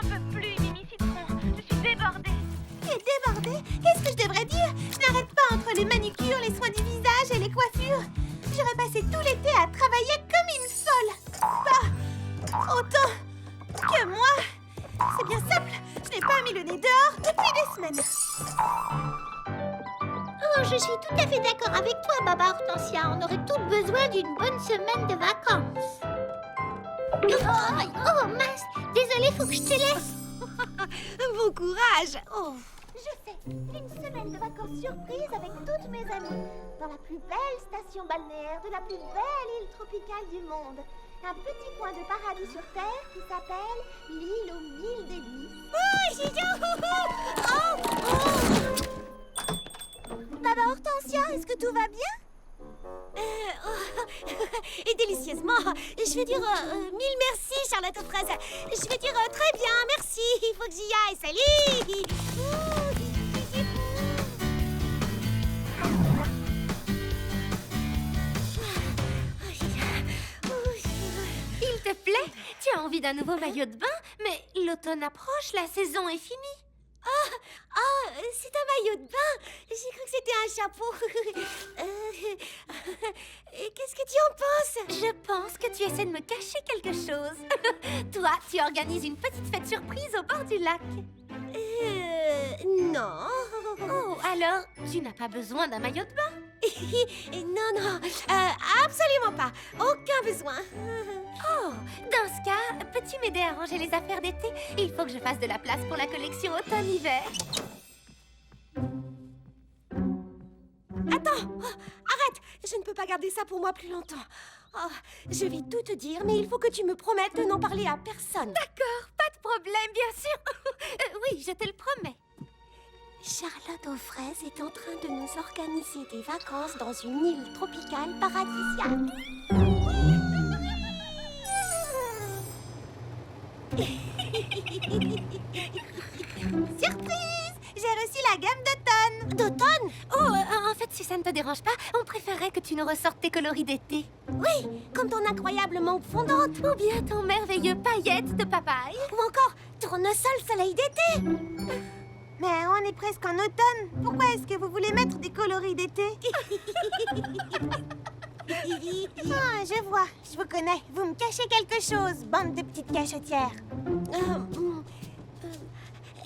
n'en peux plus, Mimi Citron. Je suis débordée. Tu es débordée? Qu'est-ce que je devrais dire? Je n'arrête pas entre les manicures, les soins du visage et les coiffures. J'aurais passé tout l'été à travailler comme une folle. Pas autant que moi. C'est bien simple. Je n'ai pas mis le nez dehors depuis des semaines. Oh, je suis tout à fait d'accord avec toi, Baba Hortensia. On aurait toutes besoin d'une bonne semaine de vacances. Oh, mince. Désolée, faut que je te laisse. Bon courage. Oh. Je sais, une semaine de vacances surprise avec toutes mes amies. Dans la plus belle station balnéaire de la plus belle île tropicale du monde. Un petit coin de paradis sur Terre qui s'appelle l'île aux 1000 délices. Oh, Gigi. Baba Hortensia, est-ce que tout va bien? Et délicieusement. Je vais dire mille merci, Charlotte aux fraises. Je vais dire très bien, merci. Il faut que j'y aille. Salut. Il te plaît? Tu as envie d'un nouveau maillot de bain? Mais l'automne approche, la saison est finie. C'est un maillot de bain. J'ai cru que c'était un chapeau. Qu'est-ce que tu en penses? Je pense que tu essaies de me cacher quelque chose. Toi, tu organises une petite fête surprise au bord du lac. Non. Oh, alors, tu n'as pas besoin d'un maillot de bain? Non, absolument pas. Aucun besoin. Oh, dans ce cas, peux-tu m'aider à ranger les affaires d'été? Il faut que je fasse de la place pour la collection automne-hiver. Attends, arrête. Je ne peux pas garder ça pour moi plus longtemps. Je vais tout te dire, mais il faut que tu me promettes de n'en parler à personne. D'accord, pas de problème, bien sûr. Oui, je te le promets. Charlotte aux fraises est en train de nous organiser des vacances dans une île tropicale paradisiaque. Surprise! J'ai reçu la gamme d'automne. D'automne? Oh, en fait, si ça ne te dérange pas, on préférait que tu nous ressortes tes coloris d'été. Oui, comme ton incroyable mangue fondante. Ou bien ton merveilleux paillette de papaye. Ou encore tournesol soleil d'été. Mais on est presque en automne. Pourquoi est-ce que vous voulez mettre des coloris d'été? Je vois, je vous connais. Vous me cachez quelque chose, bande de petites cachotières.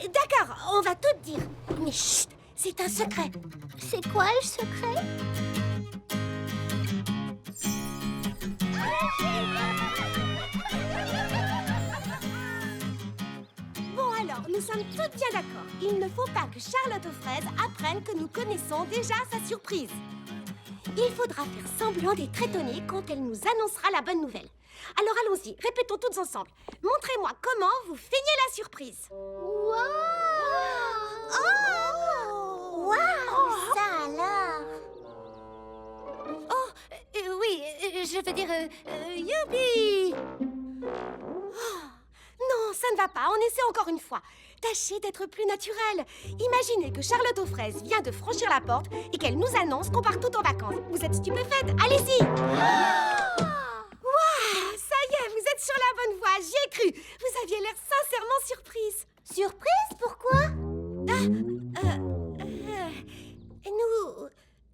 D'accord, on va tout dire. Mais chut, c'est un secret. C'est quoi le secret? Bon alors, nous sommes toutes bien d'accord. Il ne faut pas que Charlotte aux fraises apprenne que nous connaissons déjà sa surprise. Il faudra faire semblant d'être étonnée quand elle nous annoncera la bonne nouvelle. Alors allons-y, répétons toutes ensemble. Montrez-moi comment vous feignez la surprise. Wow! Ça alors? Oui, je veux dire, youpi! Non, ça ne va pas, on essaie encore une fois. Tâchez d'être plus naturel. Imaginez que Charlotte aux fraises vient de franchir la porte et qu'elle nous annonce qu'on part tout en vacances. Vous êtes stupéfaite? Allez-y! Waouh! Ça y est, vous êtes sur la bonne voie, j'y ai cru. Vous aviez l'air sincèrement surprise. Surprise? Pourquoi?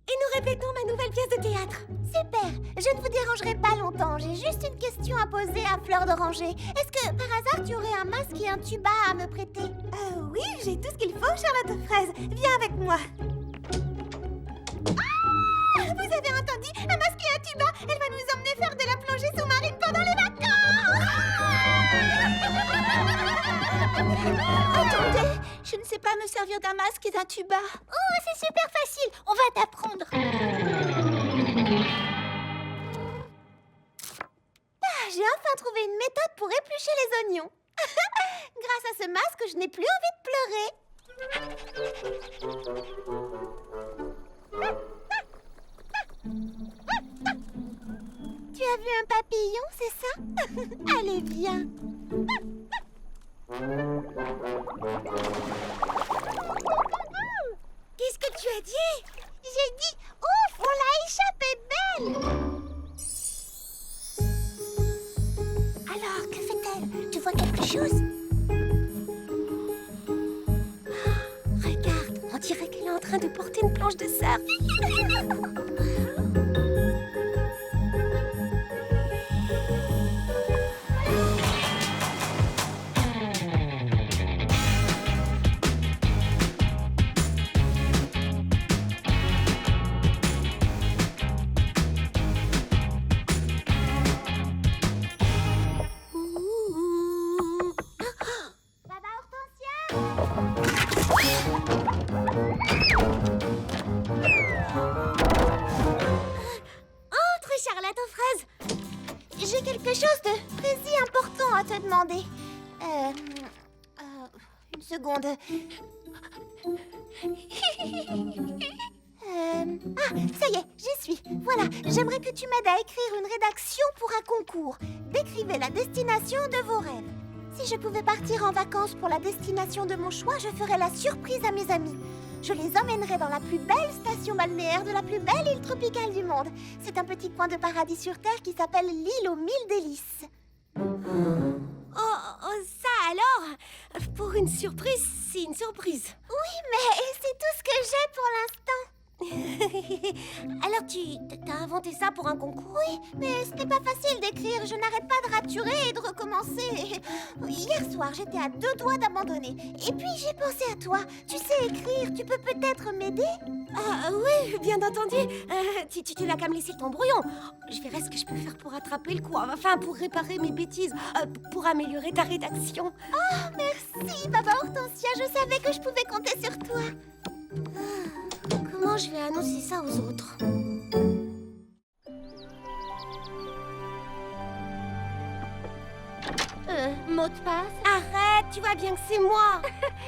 Et nous répétons ma nouvelle pièce de théâtre. Super, je ne vous dérangerai pas longtemps. J'ai juste une question à poser à Fleur d'Oranger. Est-ce que, par hasard, tu aurais un masque et un tuba à me prêter? Oui, j'ai tout ce qu'il faut, Charlotte aux fraises. Viens avec moi. Vous avez entendu? Un masque et un tuba. Elle va nous emmener faire de la plongée sous-marine pendant les vacances. Attendez, je ne sais pas me servir d'un masque et d'un tuba. Oh, c'est super facile. On va t'apprendre. J'ai enfin trouvé une méthode pour éplucher les oignons. Grâce à ce masque, je n'ai plus envie de pleurer. Tu as vu un papillon, c'est ça? Allez, viens. Qu'est-ce que tu as dit? J'ai dit, ouf, on l'a échappé belle. Alors, que fait-elle? Tu vois quelque chose? planche de surf. Baba Hortensia! Entre, Charlotte aux fraises. J'ai quelque chose de très important à te demander. Une seconde. Ça y est, j'y suis. Voilà, j'aimerais que tu m'aides à écrire une rédaction pour un concours. Décrivez la destination de vos rêves. Si je pouvais partir en vacances pour la destination de mon choix, je ferais la surprise à mes amis. Je les emmènerais dans la plus belle station balnéaire de la plus belle île tropicale du monde. C'est un petit coin de paradis sur Terre qui s'appelle l'île aux 1000 délices. Oh, ça alors? Pour une surprise, c'est une surprise. Oui, mais c'est tout ce que j'ai pour l'instant. Alors t'as inventé ça pour un concours? Oui, mais ce n'est pas facile d'écrire. Je n'arrête pas de raturer et de recommencer. Hier soir, j'étais à 2 doigts d'abandonner. Et puis j'ai pensé à toi. Tu sais écrire, tu peux peut-être m'aider? Oui, bien entendu. Tu n'as qu'à me laisser ton brouillon. Je verrai ce que je peux faire pour attraper le coup. Enfin, pour réparer mes bêtises. Pour améliorer ta rédaction. Oh, merci, Baba Hortensia. Je savais que je pouvais compter sur toi. Comment je vais annoncer ça aux autres? Mot de passe? Arrête, tu vois bien que c'est moi.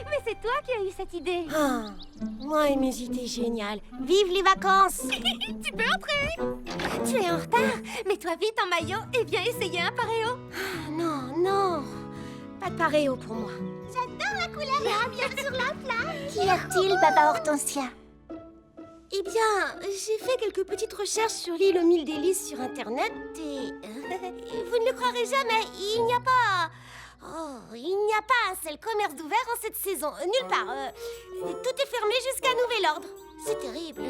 Mais c'est toi qui as eu cette idée. Ah, moi et mes idées géniales. Vive les vacances. Tu peux entrer. Tu es en retard. Mets-toi vite en maillot et viens essayer un paréo. Non. Pas de paréo pour moi. J'adore la couleur bien sur la plage. Qu'y a-t-il, Baba Hortensia? Eh bien, j'ai fait quelques petites recherches sur l'île aux 1000 délices sur Internet et... vous ne le croirez jamais, il n'y a pas un seul commerce d'ouvert en cette saison. Nulle part. Tout est fermé jusqu'à nouvel ordre. C'est terrible.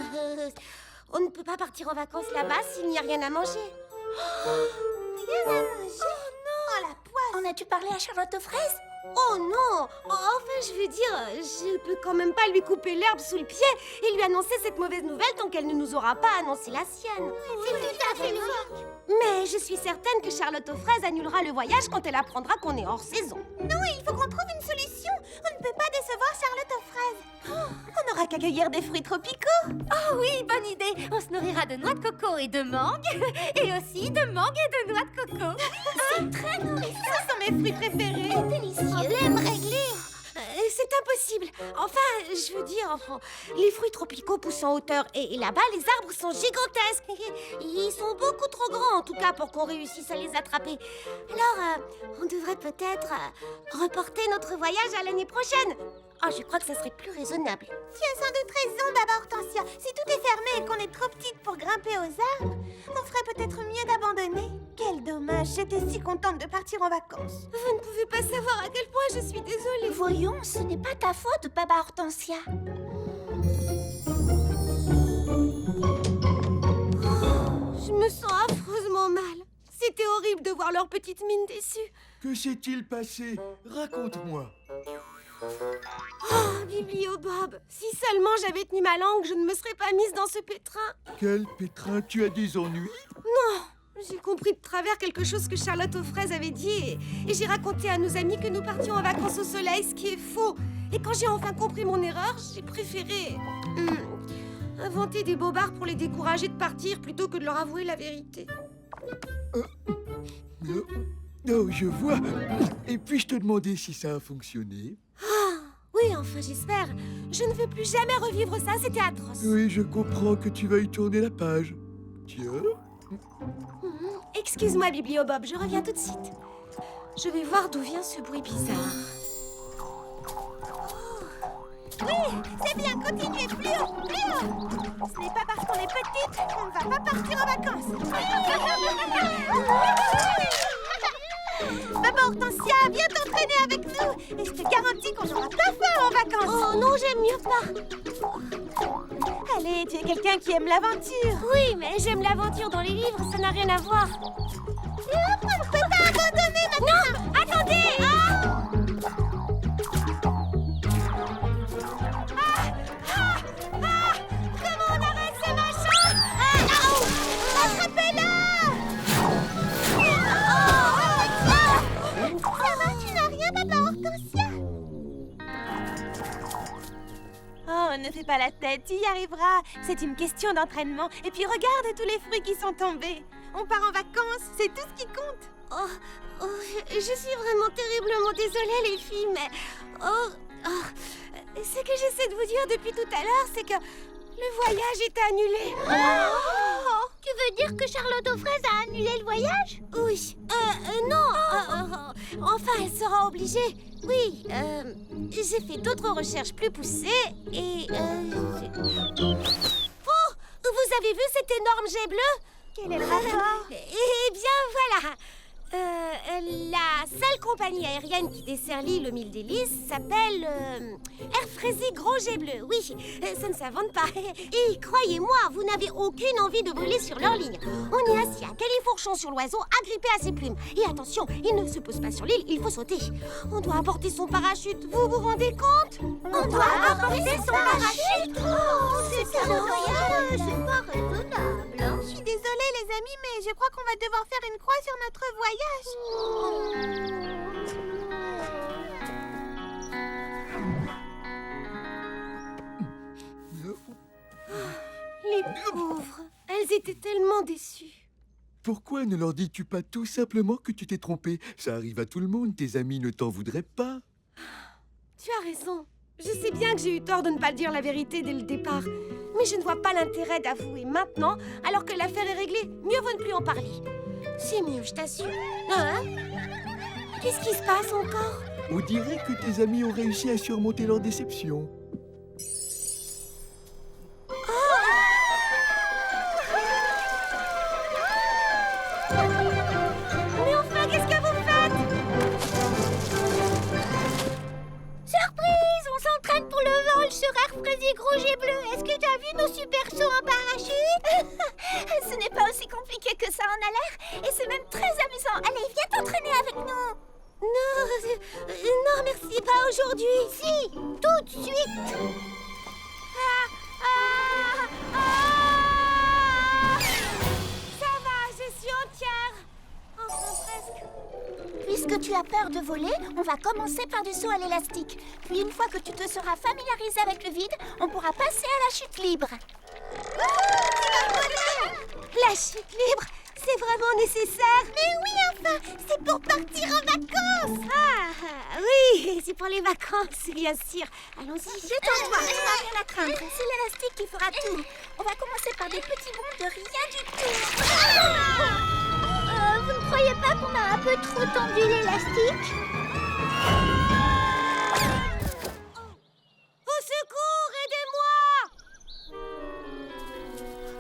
On ne peut pas partir en vacances là-bas s'il n'y a rien à manger. Rien à manger? Oh non! Oh la poisse! En as-tu parlé à Charlotte aux fraises? Oh non! Enfin, je veux dire, je peux quand même pas lui couper l'herbe sous le pied et lui annoncer cette mauvaise nouvelle tant qu'elle ne nous aura pas annoncé la sienne. C'est tout à fait logique. Mais je suis certaine que Charlotte aux fraises annulera le voyage quand elle apprendra qu'on est hors saison. Non, il faut qu'on trouve une solution. On ne peut pas décevoir Charlotte aux fraises. On n'aura qu'à cueillir des fruits tropicaux. Oh oui, bonne idée. On se nourrira de noix de coco et de mangue. Et aussi de mangue et de noix de coco. C'est très nourrissant. Ce sont mes fruits préférés. Et délicieux. Problème réglé. C'est impossible. Enfin, je veux dire, les fruits tropicaux poussent en hauteur et là-bas, les arbres sont gigantesques. Ils sont beaucoup trop grands, en tout cas, pour qu'on réussisse à les attraper. Alors, on devrait peut-être reporter notre voyage à l'année prochaine. Oh, je crois que ça serait plus raisonnable. Tu as sans doute raison, Baba Hortensia. Si tout est fermé et qu'on est trop petite pour grimper aux arbres, on ferait peut-être mieux d'abandonner. Quel dommage, j'étais si contente de partir en vacances. Vous ne pouvez pas savoir à quel point je suis désolée. Voyons, ce n'est pas ta faute, Baba Hortensia. Je me sens affreusement mal. C'était horrible de voir leur petite mine déçue. Que s'est-il passé? Raconte-moi. Oh, Bibliobob, si seulement j'avais tenu ma langue, je ne me serais pas mise dans ce pétrin. Quel pétrin, tu as des ennuis? Non, j'ai compris de travers quelque chose que Charlotte aux fraises avait dit et j'ai raconté à nos amis que nous partions en vacances au soleil, ce qui est faux. Et quand j'ai enfin compris mon erreur, j'ai préféré inventer des bobards pour les décourager de partir plutôt que de leur avouer la vérité. Oh, je vois. Et puis-je te demander si ça a fonctionné? Oui, enfin j'espère. Je ne veux plus jamais revivre ça, c'était atroce. Oui, je comprends que tu veuilles tourner la page. Tiens. Excuse-moi, Bibliobob, je reviens tout de suite. Je vais voir d'où vient ce bruit bizarre. Oui, c'est bien, continuez, plus haut, plus haut. Ce n'est pas parce qu'on est petite qu'on ne va pas partir en vacances. Baba Hortensia, viens t'entraîner avec nous. Et je te garantis qu'on n'aura pas faim en vacances. Oh non, j'aime mieux pas. Allez, tu es quelqu'un qui aime l'aventure. Oui, mais j'aime l'aventure dans les livres, ça n'a rien à voir. On ne peut pas abandonner maintenant. Non, attendez. Comment on arrête ce machin? Attrapez-la. Ça va, tu n'as rien, Papa Hortensia. Oh, ne fais pas la tête, tu y arriveras. C'est une question d'entraînement. Et puis regarde tous les fruits qui sont tombés. On part en vacances, c'est tout ce qui compte. Je suis vraiment terriblement désolée, les filles, mais... ce que j'essaie de vous dire depuis tout à l'heure, c'est que le voyage est annulé. Tu veux dire que Charlotte aux fraises a annulé le voyage? Oui. Non. Enfin, elle sera obligée. Oui. J'ai fait d'autres recherches plus poussées et... Oh! Vous avez vu cet énorme jet bleu? Quel est le rapport? Eh bien, voilà. La seule compagnie aérienne qui dessert l'île aux 1000 délices s'appelle Air Frézy Gros Jet Bleu. Oui, ça ne s'invente pas. Et croyez-moi, vous n'avez aucune envie de voler sur leur ligne. On est assis à califourchon sur l'oiseau, agrippé à ses plumes. Et attention, il ne se pose pas sur l'île, il faut sauter. On doit apporter son parachute, vous vous rendez compte? On doit apporter son parachute. C'est ça le voyage. C'est pas raisonnable. Je suis désolée les amis, mais je crois qu'on va devoir faire une croix sur notre voyage. Les pauvres, elles étaient tellement déçues. Pourquoi ne leur dis-tu pas tout simplement que tu t'es trompé? Ça arrive à tout le monde, tes amis ne t'en voudraient pas. Tu as raison. Je sais bien que j'ai eu tort de ne pas dire la vérité dès le départ. Mais je ne vois pas l'intérêt d'avouer maintenant, alors que l'affaire est réglée. Mieux vaut ne plus en parler. C'est mieux, je t'assure. Hein? Qu'est-ce qui se passe encore? On dirait que tes amis ont réussi à surmonter leur déception. Mais enfin, qu'est-ce que vous faites? Surprise! On s'entraîne pour le vol sur Air Frézy Gros Jet Bleu. Est-ce que tu as vu nos super sauts en parachute? Ce n'est pas aussi compliqué que ça en a l'air. Et c'est même très amusant. Allez, viens t'entraîner avec nous. Non, merci, pas aujourd'hui. Si, tout de suite. Ça va, je suis entière. Enfin, presque. Puisque tu as peur de voler, on va commencer par du saut à l'élastique. Puis une fois que tu te seras familiarisé avec le vide, on pourra passer à la chute libre. La chute libre, c'est vraiment nécessaire. Mais oui, enfin, c'est pour partir en vacances. Ah, oui, c'est pour les vacances, bien sûr. Allons-y. Détends-toi, tu n'as rien à craindre. C'est l'élastique qui fera tout. On va commencer par des petits bonds de rien du tout. Vous ne croyez pas qu'on a un peu trop tendu l'élastique? Au secours, aidez-moi!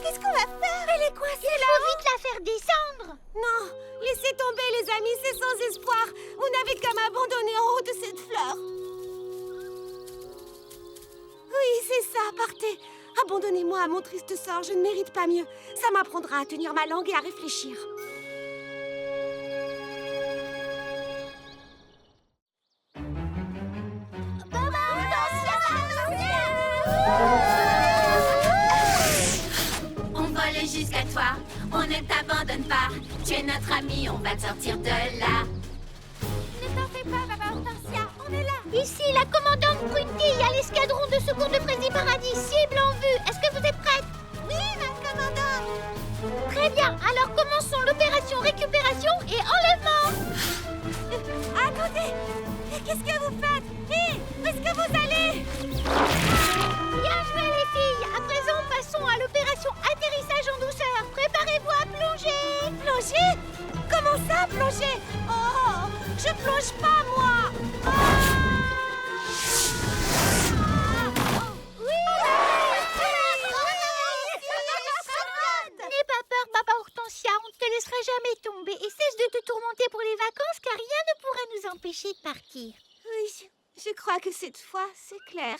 Qu'est-ce qu'on va faire? Elle est coincée Il là. faut vite la faire descendre. Non, laissez tomber les amis, c'est sans espoir. Vous n'avez qu'à m'abandonner en haut de cette fleur. Oui, c'est ça, partez. Abandonnez-moi à mon triste sort, je ne mérite pas mieux. Ça m'apprendra à tenir ma langue et à réfléchir. On vole jusqu'à toi, on ne t'abandonne pas. Tu es notre ami, on va te sortir de là. Ne t'en fais pas, Papa Hortensia, on est là. Ici, la commandante Brunty à l'escadron de secours de Frézy Paradis, cible en vue. Est-ce que vous êtes prête? Oui, ma commandante. Très bien, alors commençons l'opération récupération et enlèvement. Attendez! Qu'est-ce que vous faites? Hé! Où est-ce que vous allez? Bien joué, les filles. À présent, passons à l'opération atterrissage en douceur. Préparez-vous à plonger. Plonger? Comment ça, plonger? Oh! Je plonge pas, moi! N'aie pas peur, Papa Hortensia. On ne te laissera jamais tomber. Et cesse de te tourmenter pour les vacances, car rien ne pourra nous empêcher de partir. Oui, Je crois que cette fois, c'est clair.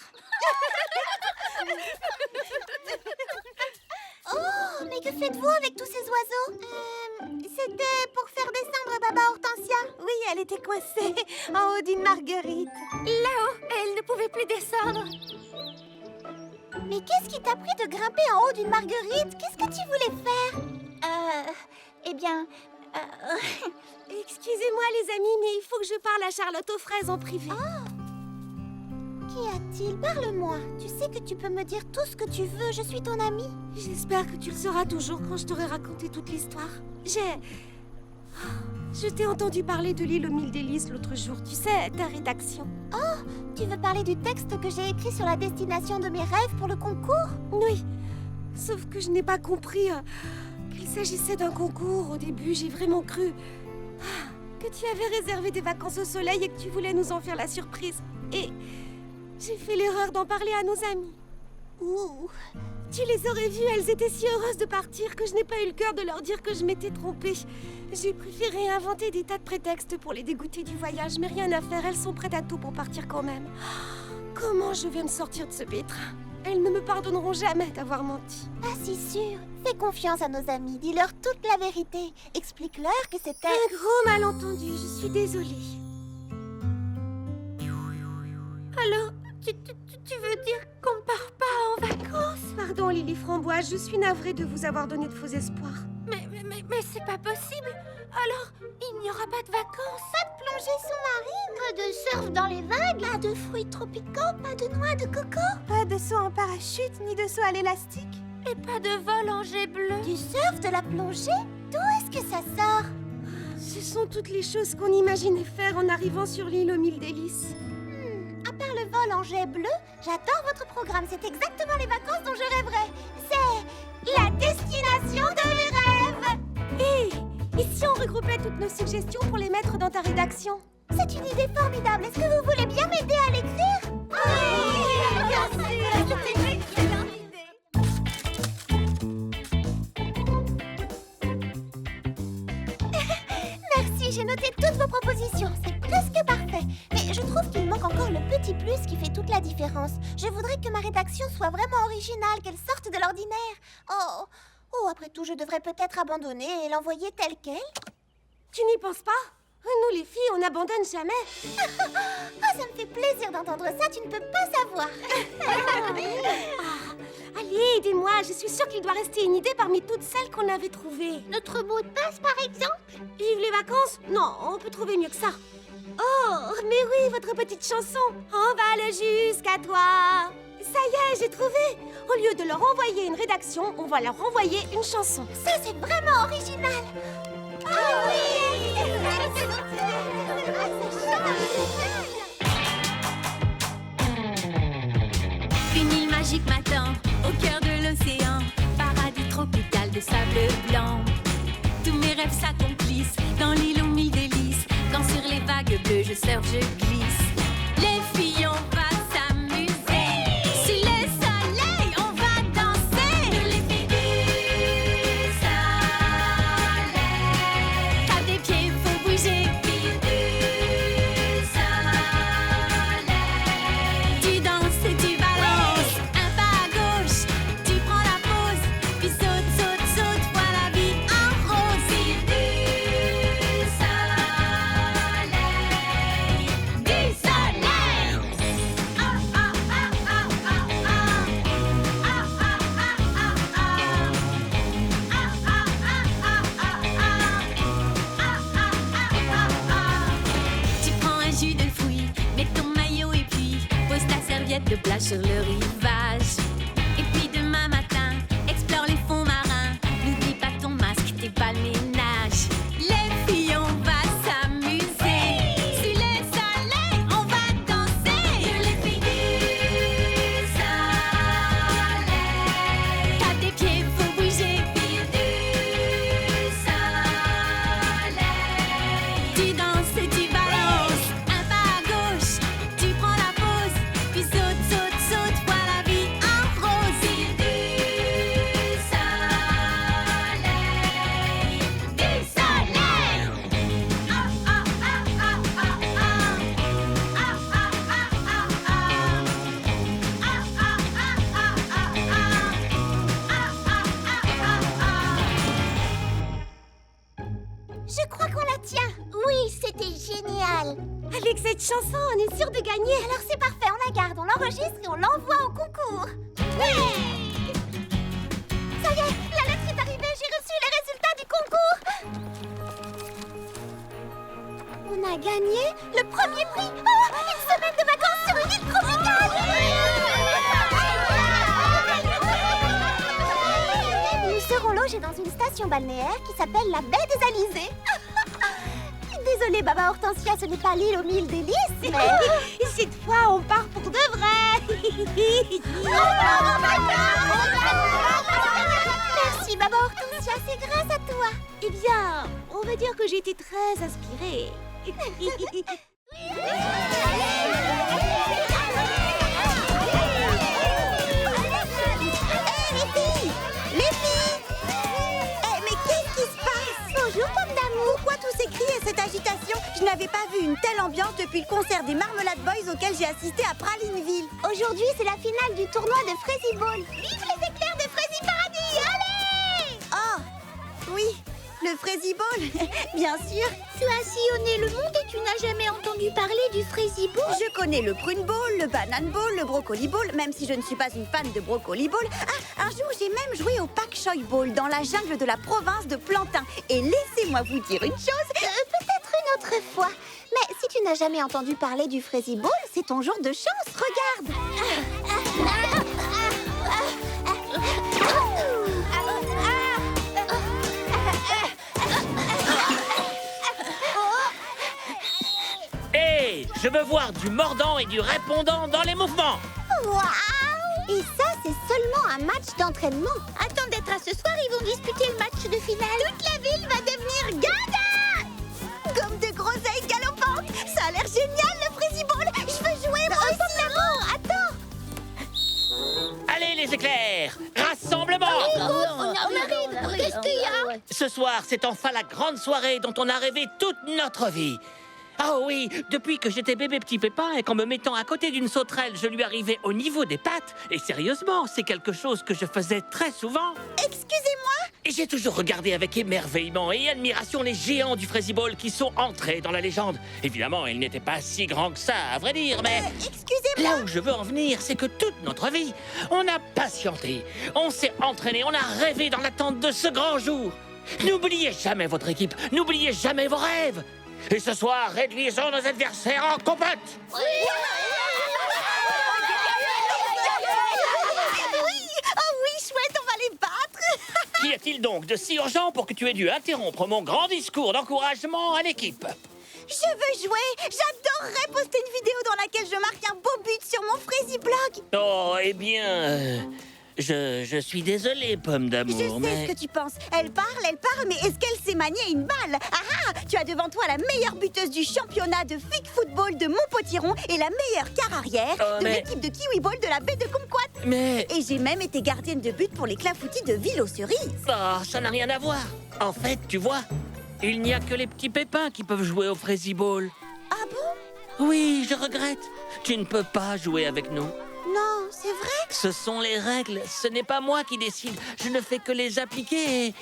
Oh, mais que faites-vous avec tous ces oiseaux? C'était pour faire descendre Baba Hortensia. Oui, elle était coincée en haut d'une marguerite. Là-haut, elle ne pouvait plus descendre. Mais qu'est-ce qui t'a pris de grimper en haut d'une marguerite? Qu'est-ce que tu voulais faire? Eh bien... Excusez-moi, les amis, mais il faut que je parle à Charlotte aux fraises en privé. Qu'y a-t-il? Parle-moi. Tu sais que tu peux me dire tout ce que tu veux. Je suis ton amie. J'espère que tu le sauras toujours quand je t'aurai raconté toute l'histoire. Je t'ai entendu parler de l'île aux mille délices l'autre jour. Tu sais, ta rédaction. Tu veux parler du texte que j'ai écrit sur la destination de mes rêves pour le concours? Oui, sauf que je n'ai pas compris qu'il s'agissait d'un concours. Au début, j'ai vraiment cru que tu avais réservé des vacances au soleil et que tu voulais nous en faire la surprise. Et j'ai fait l'erreur d'en parler à nos amies. Ouh. Tu les aurais vues, elles étaient si heureuses de partir que je n'ai pas eu le cœur de leur dire que je m'étais trompée. J'ai préféré inventer des tas de prétextes pour les dégoûter du voyage, mais rien à faire, elles sont prêtes à tout pour partir quand même. Comment je viens de sortir de ce pétrin? Elles ne me pardonneront jamais d'avoir menti. Pas si sûr. Fais confiance à nos amis. Dis-leur toute la vérité. Explique-leur que c'était... Un gros malentendu, je suis désolée. Alors, tu veux dire qu'on ne part pas en vacances? Pardon, Lily Framboise, je suis navrée de vous avoir donné de faux espoirs. Mais c'est pas possible. Alors, il n'y aura pas de vacances? Pas de plongée sous-marine, pas de surf dans les vagues, pas de fruits tropicaux, pas de noix de coco, Pas de saut en parachute ni de saut à l'élastique. Et pas de vol en jet bleu? du surf, de la plongée. D'où est-ce que ça sort? Ce sont toutes les choses qu'on imaginait faire en arrivant sur l'île aux mille délices. À part le vol en jet bleu, j'adore votre programme. C'est exactement les vacances dont je rêverais. C'est la destination de mes rêves. Et si on regroupait toutes nos suggestions pour les mettre dans ta rédaction? C'est une idée formidable. Est-ce que vous voulez bien m'aider à l'écrire? Oui, bien sûr. C'est une excellente idée. Merci, j'ai noté toutes vos propositions. C'est presque parfait. Mais je trouve qu'il manque encore le petit plus qui fait toute la différence. Je voudrais que ma rédaction soit vraiment originale, qu'elle sorte de l'ordinaire. Oh, après tout, je devrais peut-être abandonner et l'envoyer telle qu'elle. Tu n'y penses pas? Nous, les filles, on n'abandonne jamais. Ah, ça me fait plaisir d'entendre ça, tu ne peux pas savoir. Allez, aidez-moi. Je suis sûre qu'il doit rester une idée parmi toutes celles qu'on avait trouvées. Notre mot de passe, par exemple? Vive les vacances? Non, on peut trouver mieux que ça. Oh, mais oui, votre petite chanson. On va le jusqu'à toi. Ça y est, j'ai trouvé. Au lieu de leur envoyer une rédaction, on va leur envoyer une chanson. Ça, c'est vraiment original. Ah oui! Une île magique m'attend, au cœur de l'océan. Paradis tropical de sable blanc. Tous mes rêves s'accomplissent dans l'île aux mille délices. Quand sur les vagues bleues je surfe, je glisse. Les filles, on va s'amuser. Sous le soleil, on va danser. Nous les filles du soleil. Tape des pieds, faut bouger. Filles du soleil. Tu danses et tu balances. Un pas à gauche, tu prends la pause. Puis saute, saute, saute, vois la vie en rose. Filles du soleil. Du soleil. Ah, ah, ah, ah, ah, ah. Ah, ah, ah, ah, ah. Ah, ah, ah, ah, ah, ah. Tu prends un jus de fruits, mets ton maillot et puis pose ta serviette de plage sur le rivage. Et puis demain matin, explore les fonds marins. N'oublie pas ton masque, tes balles ménage. Les filles, on va s'amuser. Sous le soleil, on va danser. Les filles du soleil. Tape des pieds, faut bouger. Filles du soleil. Tu danses et tu balances. Un pas à gauche, tu prends la pause. Puis saute, saute, saute, voilà génial! Avec cette chanson, on est sûr de gagner. Alors c'est parfait, on la garde, on l'enregistre et on l'envoie au concours. Ouais! Ça y est, la lettre est arrivée, j'ai reçu les résultats du concours. On a gagné le premier prix. Oh, une semaine de vacances sur une île tropicale. Nous serons logés dans une station balnéaire qui s'appelle la baie des Alizés. Désolée, Baba Hortensia, ce n'est pas l'île aux 1000 délices, mais... Cette fois, on part pour de vrai. Merci, Baba Hortensia, c'est grâce à toi. Eh bien, on va dire que j'étais très inspirée. Mais qu'est-ce qui se passe? Bonjour, pomme d'amour. Pourquoi tous ces cris et cette agitation? Je n'avais pas vu une telle ambiance depuis le concert des Marmelade Boys auquel j'ai assisté à Pralineville. Aujourd'hui, c'est la finale du tournoi de Frizzy Ball. Vive les éclairs de Frizzy Paradis, allez! Oh, oui, le Frizzy Ball, bien sûr. Tu as sillonné le monde et tu n'as jamais entendu parler du Frizzy Ball? Je connais le Prune Ball, le Banane Ball, le Brocoli Ball, même si je ne suis pas une fan de Brocoli Ball. Ah, un jour, j'ai même joué au Pak Choi Ball dans la jungle de la province de Plantin. Et laissez-moi vous dire une chose. Peut-être une autre fois. Mais si tu n'as jamais entendu parler du Frizzy Ball, c'est ton jour de chance, regarde. Hé, je veux voir du mordant et du répondant dans les mouvements. Waouh! Et ça, c'est seulement un match d'entraînement. Attends d'être à ce soir, ils vont disputer le match de finale. Toute la ville va devenir gaga! Comme de groseilles galopantes. Ça a l'air génial, le Frizzy Ball. Je veux jouer, moi aussi. Attends! Allez les éclairs, rassemblement. On arrive! Qu'est-ce qu'il y a? Ce soir, c'est enfin la grande soirée dont on a rêvé toute notre vie. Ah oui, depuis que j'étais bébé petit pépin et qu'en me mettant à côté d'une sauterelle, je lui arrivais au niveau des pattes. Et sérieusement, c'est quelque chose que je faisais très souvent. Excusez-moi. Et j'ai toujours regardé avec émerveillement et admiration les géants du Frizzy Ball qui sont entrés dans la légende. Évidemment, ils n'étaient pas si grands que ça, à vrai dire, mais... Excusez-moi. Là où je veux en venir, c'est que toute notre vie, on a patienté, on s'est entraîné, on a rêvé dans l'attente de ce grand jour. N'oubliez jamais votre équipe, n'oubliez jamais vos rêves. Et ce soir, réduisons nos adversaires en compote. Oui. Oh oui, chouette, on va les battre. Qu'y a-t-il donc de si urgent pour que tu aies dû interrompre mon grand discours d'encouragement à l'équipe? Je veux jouer. J'adorerais poster une vidéo dans laquelle je marque un beau but sur mon Frizzy Blog. Oh, eh bien... Je suis désolé, pomme Je d'amour, sais mais... ce que tu penses. Elle parle, mais est-ce qu'elle sait manier une balle? Ah, tu as devant toi la meilleure buteuse du championnat de fig football de Montpotiron et la meilleure quart arrière de mais- l'équipe de Kiwi Ball de la baie de Kumquat. Mais... Et j'ai même été gardienne de but pour les clafoutis de Ville-aux-Cerises. Oh, ça n'a rien à voir. En fait, tu vois, il n'y a que les petits pépins qui peuvent jouer au Frizzy Ball. Ah bon? Oui, je regrette. Tu ne peux pas jouer avec nous. Non, c'est vrai? Ce sont les règles. Ce n'est pas moi qui décide. Je ne fais que les appliquer. et-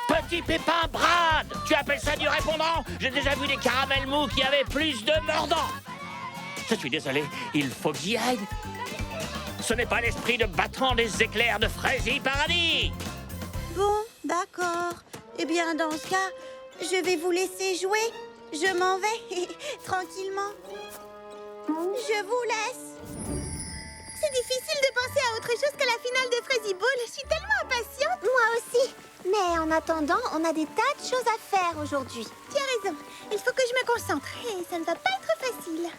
Petit pépin Brad, tu appelles ça du répondant? J'ai déjà vu des caramels mous qui avaient plus de mordant. Je suis désolé, il faut que j'y aille. Ce n'est pas l'esprit de battant des éclairs de Frizzy Paradis. Bon, d'accord. Eh bien, dans ce cas, je vais vous laisser jouer. Je m'en vais, tranquillement. Je vous laisse. C'est difficile de penser à autre chose que la finale de Frizzy Ball. Je suis tellement impatiente. Moi aussi. Mais en attendant, on a des tas de choses à faire aujourd'hui. Tu as raison. Il faut que je me concentre. Et ça ne va pas être facile.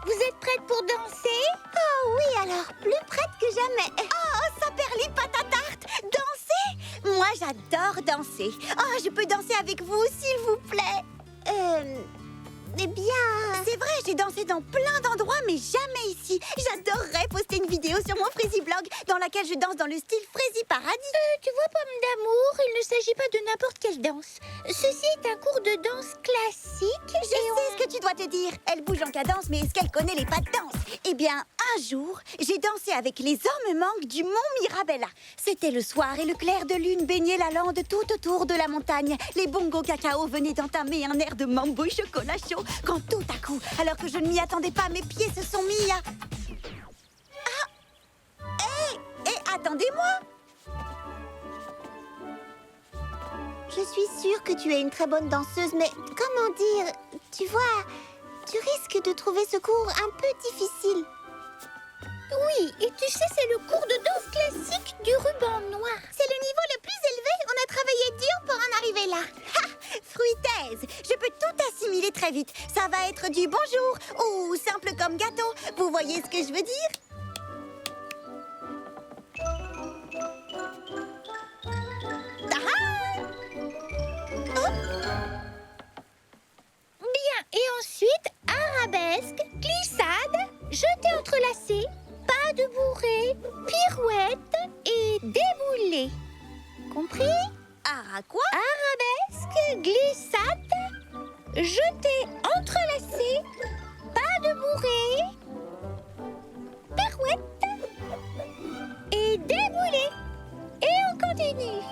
Vous êtes prêtes pour danser? Oh oui, alors, plus prête que jamais. Oh, Saperli patatarte. Danser? Moi, j'adore danser. Oh, je peux danser avec vous, s'il vous plaît. Eh bien... C'est vrai, j'ai dansé dans plein d'endroits, mais jamais ici. J'adorerais poster une vidéo sur mon Frézy Blog dans laquelle je danse dans le style Frézy Paradis. Tu vois, Pomme d'amour, il ne s'agit pas de n'importe quelle danse. Ceci est un cours de danse classique. Je sais ce que tu dois te dire. Elle bouge en cadence, mais est-ce qu'elle connaît les pas de danse? Eh bien, un jour, j'ai dansé avec les ormes-mangues du mont Mirabella. C'était le soir et le clair de lune baignait la lande tout autour de la montagne. Les bongos cacao venaient d'entamer un air de mambo chocolat chaud quand tout à coup, alors que je ne m'y attendais pas, mes pieds se sont mis à... Ah! Hé, attendez-moi! Je suis sûre que tu es une très bonne danseuse, mais comment dire? Tu vois, tu risques de trouver ce cours un peu difficile. Oui, et tu sais, c'est le cours de danse classique du ruban noir. C'est le niveau le plus élevé. On a travaillé dur pour en arriver là. Ha! Fruitaise! Je peux tout assimiler très vite. Ça va être du bonjour ou simple comme gâteau. Vous voyez ce que je veux dire? Bien, et ensuite, arabesque, glissade, jeté entrelacé, pas de bourrée, pirouette et déboulé. Compris? Quoi? Arabesque, glissade, jeté entrelacé, pas de bourrée, pirouette et déboulé. Et on continue.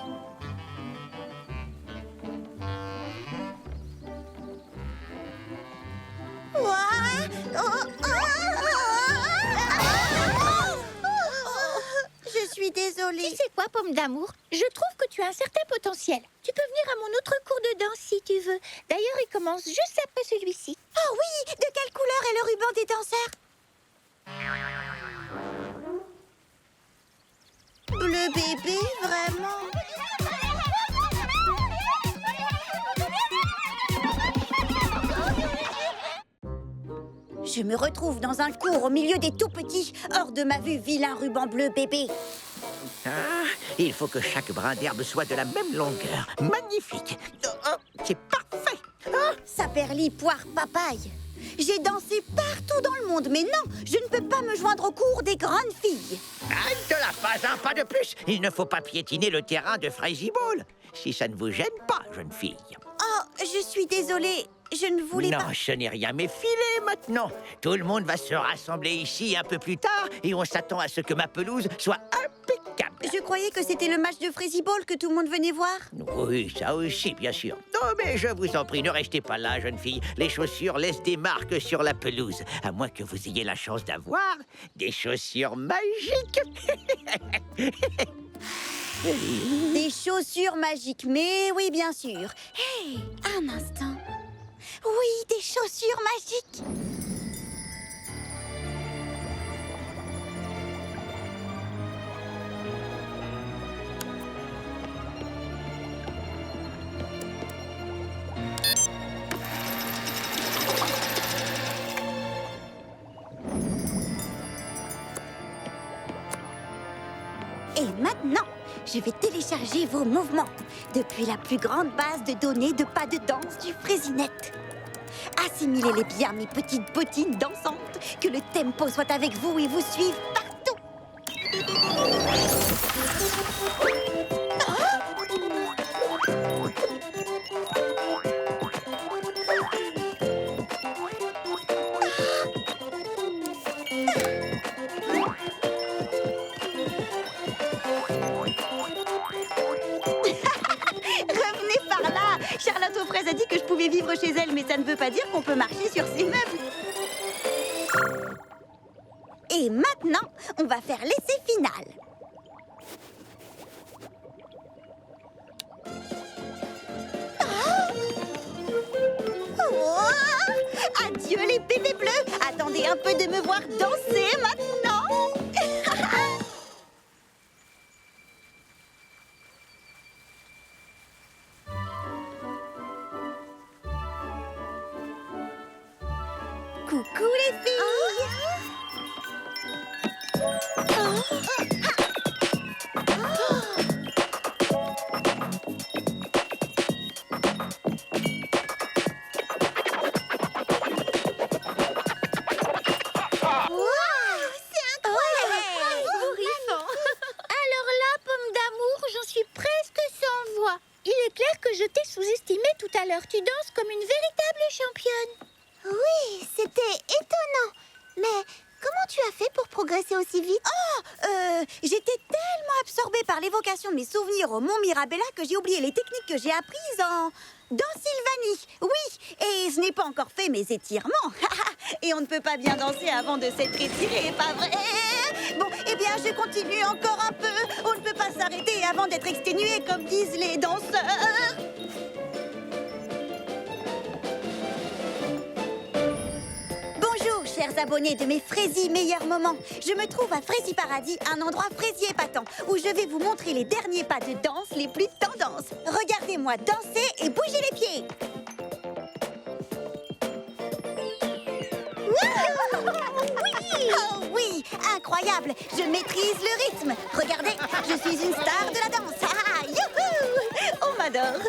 Je suis désolée. Tu sais quoi, Pomme d'amour? Je trouve que tu as un certain potentiel. Tu peux venir à mon autre cours de danse si tu veux. D'ailleurs, il commence juste après celui-ci. Oh oui! De quelle couleur est le ruban des danseurs? Bleu bébé, vraiment? Je me retrouve dans un cours au milieu des tout-petits, hors de ma vue, vilain ruban bleu bébé. Ah, il faut que chaque brin d'herbe soit de la même longueur. Magnifique. C'est parfait. Saperli, poire, papaye. J'ai dansé partout dans le monde, mais non, je ne peux pas me joindre au cours des grandes filles. Halte la phase, un pas de plus. Il ne faut pas piétiner le terrain de Frézy Ball. Si ça ne vous gêne pas, jeune fille. Oh, je suis désolée, je ne voulais Non, pas... ce n'est rien, mais filez maintenant. Tout le monde va se rassembler ici un peu plus tard et on s'attend à ce que ma pelouse soit impeccable. Je croyais que c'était le match de Frézy Ball que tout le monde venait voir. Oui, ça aussi, bien sûr. Non, mais je vous en prie, ne restez pas là, jeune fille. Les chaussures laissent des marques sur la pelouse. À moins que vous ayez la chance d'avoir des chaussures magiques. Des chaussures magiques, mais oui, bien sûr. Hé, un instant. Oui, des chaussures magiques. Et maintenant, je vais télécharger vos mouvements depuis la plus grande base de données de pas de danse du Frézinet. Assimilez-les bien, mes petites bottines dansantes, que le tempo soit avec vous et vous suive partout. Revenez par là. Charlotte aux fraises a dit que je pouvais vivre chez elle, mais ça ne veut pas dire qu'on peut marcher sur ses meubles. Et maintenant, on va faire l'essai final. Oh, adieu les bébés bleus. Attendez un peu de me voir danser maintenant. Coucou les filles. C'était étonnant. Mais comment tu as fait pour progresser aussi vite? J'étais tellement absorbée par l'évocation de mes souvenirs au Mont Mirabella que j'ai oublié les techniques que j'ai apprises en... dans Sylvanie. Oui, et je n'ai pas encore fait mes étirements. Et on ne peut pas bien danser avant de s'être étiré, pas vrai? Bon, eh bien, je continue encore un peu. On ne peut pas s'arrêter avant d'être exténué, comme disent les danseurs. Bonjour, chers abonnés de mes Fraisies Meilleurs Moments. Je me trouve à Fraisie Paradis, un endroit fraisier épatant, où je vais vous montrer les derniers pas de danse les plus tendances. Regardez-moi danser et bouger les pieds. Oui! Oh oui, incroyable. Je maîtrise le rythme. Regardez, je suis une star de la danse. Ah, youhou! On m'adore.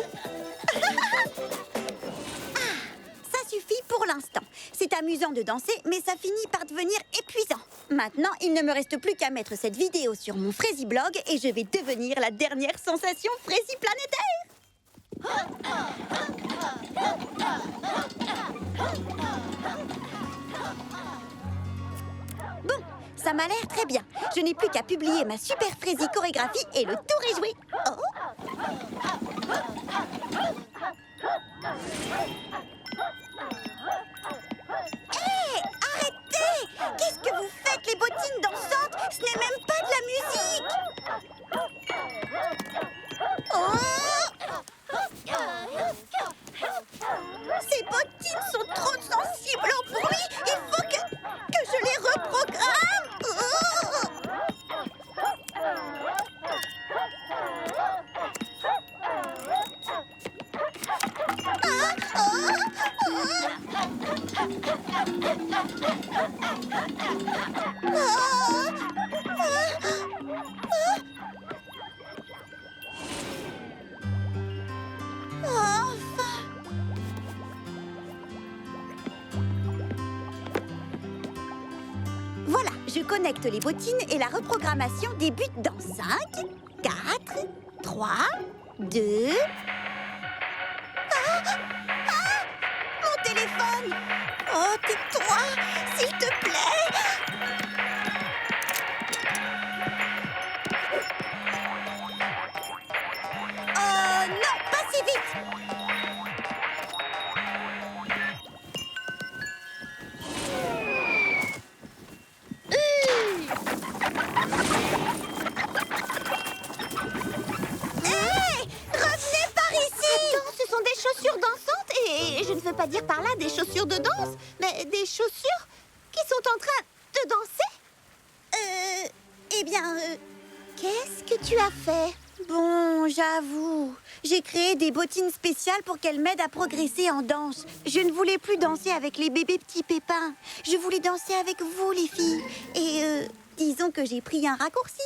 Ça suffit pour l'instant. C'est amusant de danser, mais ça finit par devenir épuisant. Maintenant, il ne me reste plus qu'à mettre cette vidéo sur mon Fraisie Blog et je vais devenir la dernière sensation Fraisie planétaire. Bon, ça m'a l'air très bien. Je n'ai plus qu'à publier ma super Fraisie chorégraphie et le tour est joué. Oh! Hé, arrêtez! Qu'est-ce que vous faites, les bottines dansantes? Ce n'est même pas de la musique! Oh! Ces bottines sont trop sensibles au bruit! Il faut que je les reprogramme! Oh! Voilà, je connecte les bottines et la reprogrammation débute dans 5, 4, 3, 2... Mon téléphone! Oh, tais-toi, s'il te plaît! Oh non, pas si vite! Chaussures dansantes et je ne veux pas dire par là des chaussures de danse, mais des chaussures qui sont en train de danser. Eh bien, Qu'est-ce que tu as fait? bon, j'avoue, j'ai créé des bottines spéciales pour qu'elles m'aident à progresser en danse. Je ne voulais plus danser avec les bébés petits pépins. Je voulais danser avec vous, les filles. Et disons que j'ai pris un raccourci.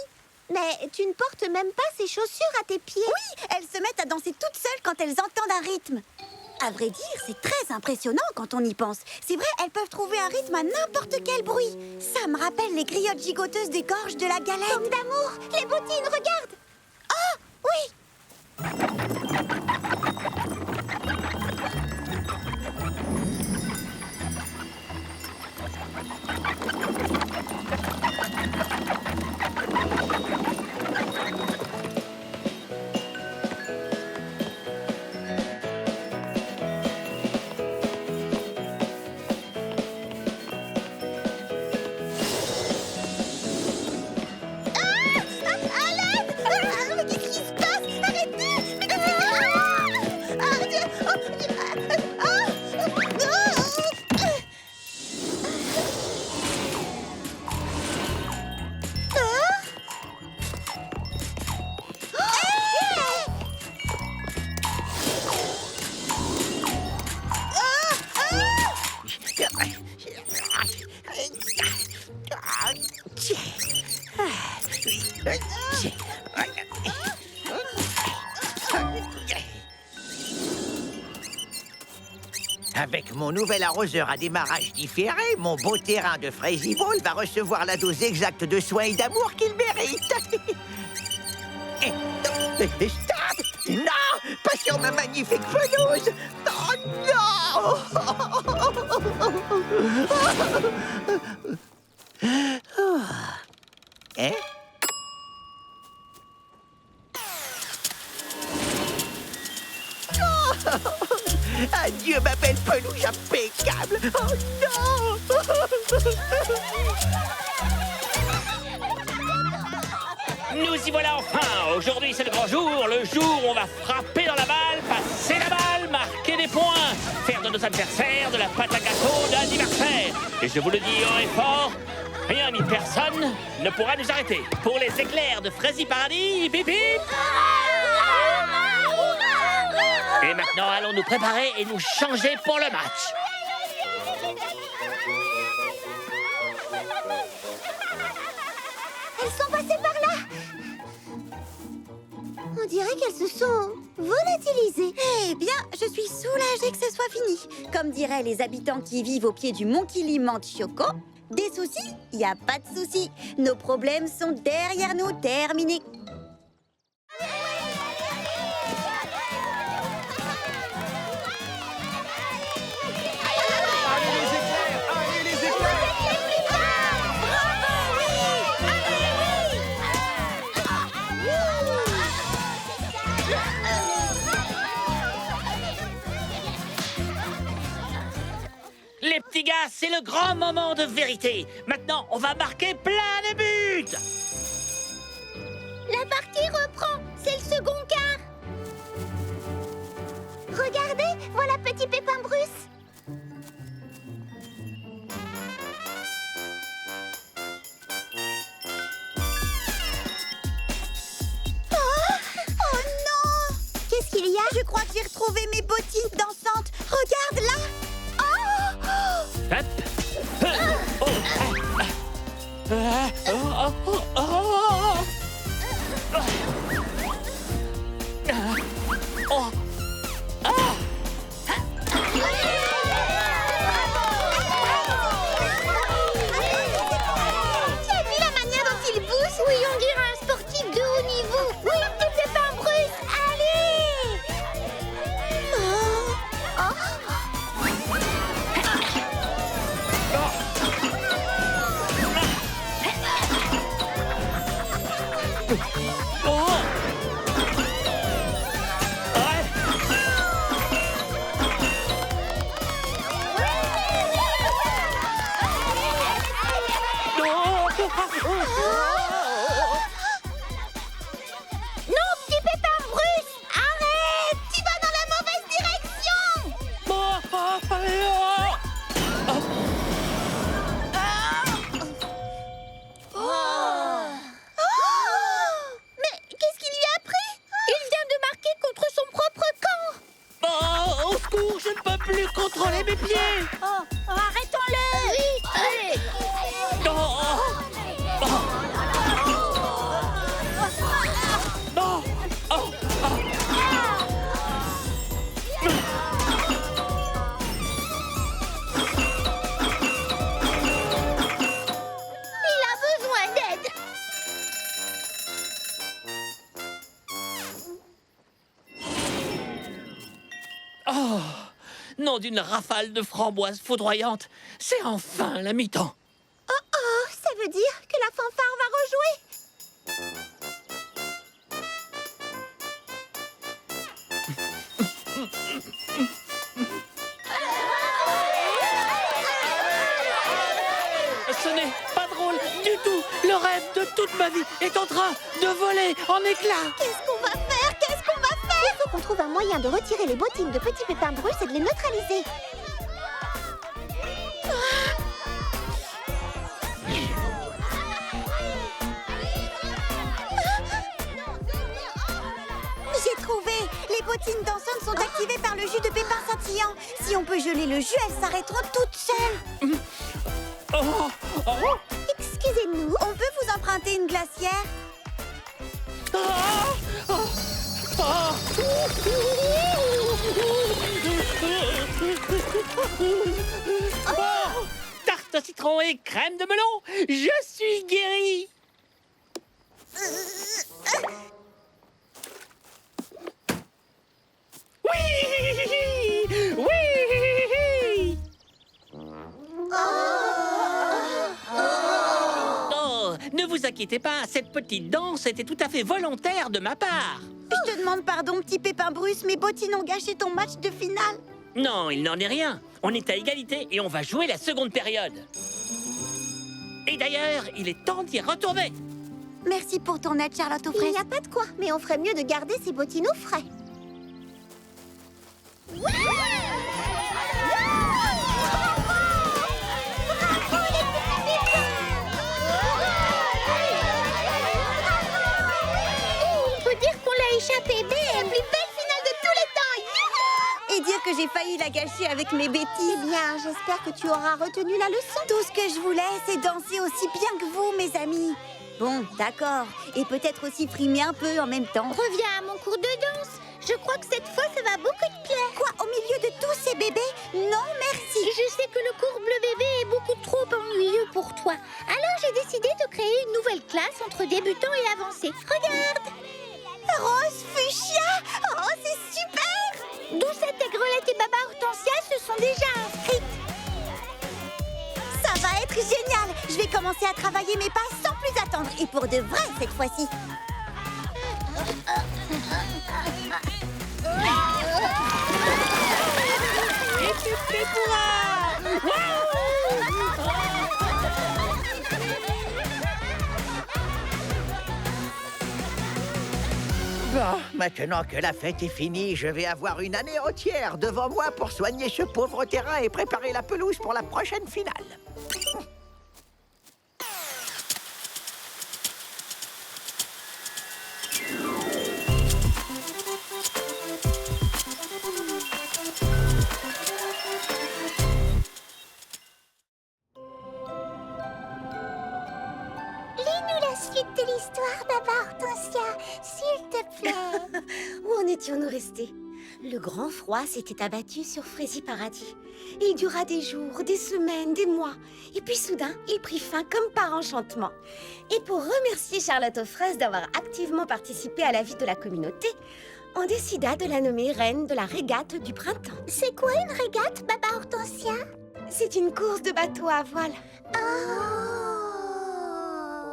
Mais tu ne portes même pas ces chaussures à tes pieds. Oui, elles se mettent à danser toutes seules quand elles entendent un rythme. À vrai dire, c'est très impressionnant quand on y pense. C'est vrai, elles peuvent trouver un rythme à n'importe quel bruit. Ça me rappelle les griottes gigoteuses des gorges de la galette. Tombe d'amour, les bottines, regarde. Oh, oui. Avec mon nouvel arroseur à démarrage différé, mon beau terrain de Fraisie Ball va recevoir la dose exacte de soins et d'amour qu'il mérite. Stop! Non, pas sur ma magnifique pelouse. Oh non. Hein? Adieu, ma belle pelouse impeccable. Oh non. Nous y voilà enfin. Aujourd'hui, c'est le grand jour. Le jour où on va frapper dans la balle, passer la balle, marquer des points, faire de nos adversaires de la pâte à gâteau d'anniversaire. Et je vous le dis haut et fort, rien ni personne ne pourra nous arrêter. Pour les éclairs de Frézy Paradis, bip bip. Et maintenant, allons nous préparer et nous changer pour le match. Elles sont passées par là. On dirait qu'elles se sont volatilisées. Eh bien, je suis soulagée que ce soit fini. Comme diraient les habitants qui vivent au pied du mont Kilimanjaro, des soucis, y a pas de soucis. Nos problèmes sont derrière nous, terminés. Les petits gars, c'est le grand moment de vérité. Maintenant, on va marquer plein de buts. La partie reprend. C'est le second quart. Regardez, voilà petit Pépin Bruce. Oh non! Qu'est-ce qu'il y a? Je crois que j'ai retrouvé mes bottines dansantes. Regarde là! Hop. Oh. Oh. Oh. Oh. Oh. Tu as vu la manière dont il bouge? Oui, on dirait un sportif de haut niveau. Oui, petit Pépin Bruce, allez! Non, petit Pépin Bruce, arrête! Tu vas dans la mauvaise direction! Mais qu'est-ce qu'il lui a pris? Il vient de marquer contre son propre camp! Oh, au secours, je ne peux plus contrôler mes pieds. Oh, arrêtons-le! Oui, allez! Oh. Oh. Non. Oh. Il a besoin d'aide! Oh, nom d'une rafale de framboises foudroyantes, c'est enfin la mi-temps. Oh, ça veut dire que la fanfare va rejouer! Ce n'est pas drôle du tout. Le rêve de toute ma vie est en train de voler en éclats. Qu'est-ce qu'on va faire? Qu'est-ce qu'on va faire? Il faut qu'on trouve un moyen de retirer les bottines de petit Pépin Bruce et de les neutraliser. J'ai trouvé! Les bottines dansantes sont activées par le jus de pépins scintillant. Si on peut geler le jus, elles s'arrêteront toutes seules. Oh, oh, Excusez-nous. On peut vous emprunter une glacière? oh, oh, oh. Tarte au citron et crème de melon, je suis guéri. Oui! Oui! Oh, ne vous inquiétez pas, cette petite danse était tout à fait volontaire de ma part. Je te demande pardon, petit Pépin Bruce, mes bottines ont gâché ton match de finale. Non, il n'en est rien. On est à égalité et on va jouer la seconde période. Et d'ailleurs, il est temps d'y retourner. Merci pour ton aide, Charlotte aux Il fraises. n'y a pas de quoi, mais on ferait mieux de garder ses bottines au frais. On peut dire qu'on l'a échappé belle. La plus belle finale de tous les temps. Et dire que j'ai failli la gâcher avec mes bêtises. Eh bien, j'espère que tu auras retenu la leçon. Tout ce que je voulais, c'est danser aussi bien que vous, mes amis. Bon, d'accord. Et peut-être aussi frimer un peu en même temps. Reviens à mon cours de danse. Je crois que cette fois, ça va beaucoup te plaire. Quoi, au milieu de tous ces bébés? Non, merci. Je sais que le cours bleu bébé est beaucoup trop ennuyeux pour toi. Alors j'ai décidé de créer une nouvelle classe entre débutants et avancés. Regarde! Rose fuchsia. Oh, c'est super. Douce Aigrelette et Baba Hortensia se sont déjà inscrites. Ça va être génial. Je vais commencer à travailler mes pas sans plus attendre. Et pour de vrai cette fois-ci. Bon, maintenant que la fête est finie, je vais avoir une année entière devant moi pour soigner ce pauvre terrain et préparer la pelouse pour la prochaine finale. Lis-nous la suite de l'histoire, Baba Hortensia, s'il te plaît. Où en étions-nous restés? Le grand froid s'était abattu sur Frézy Paradis. Il dura des jours, des semaines, des mois. Et puis soudain, il prit fin comme par enchantement. Et pour remercier Charlotte aux fraises d'avoir activement participé à la vie de la communauté, on décida de la nommer reine de la régate du printemps. C'est quoi une régate, Baba Hortensia? C'est une course de bateau à voile. Oh.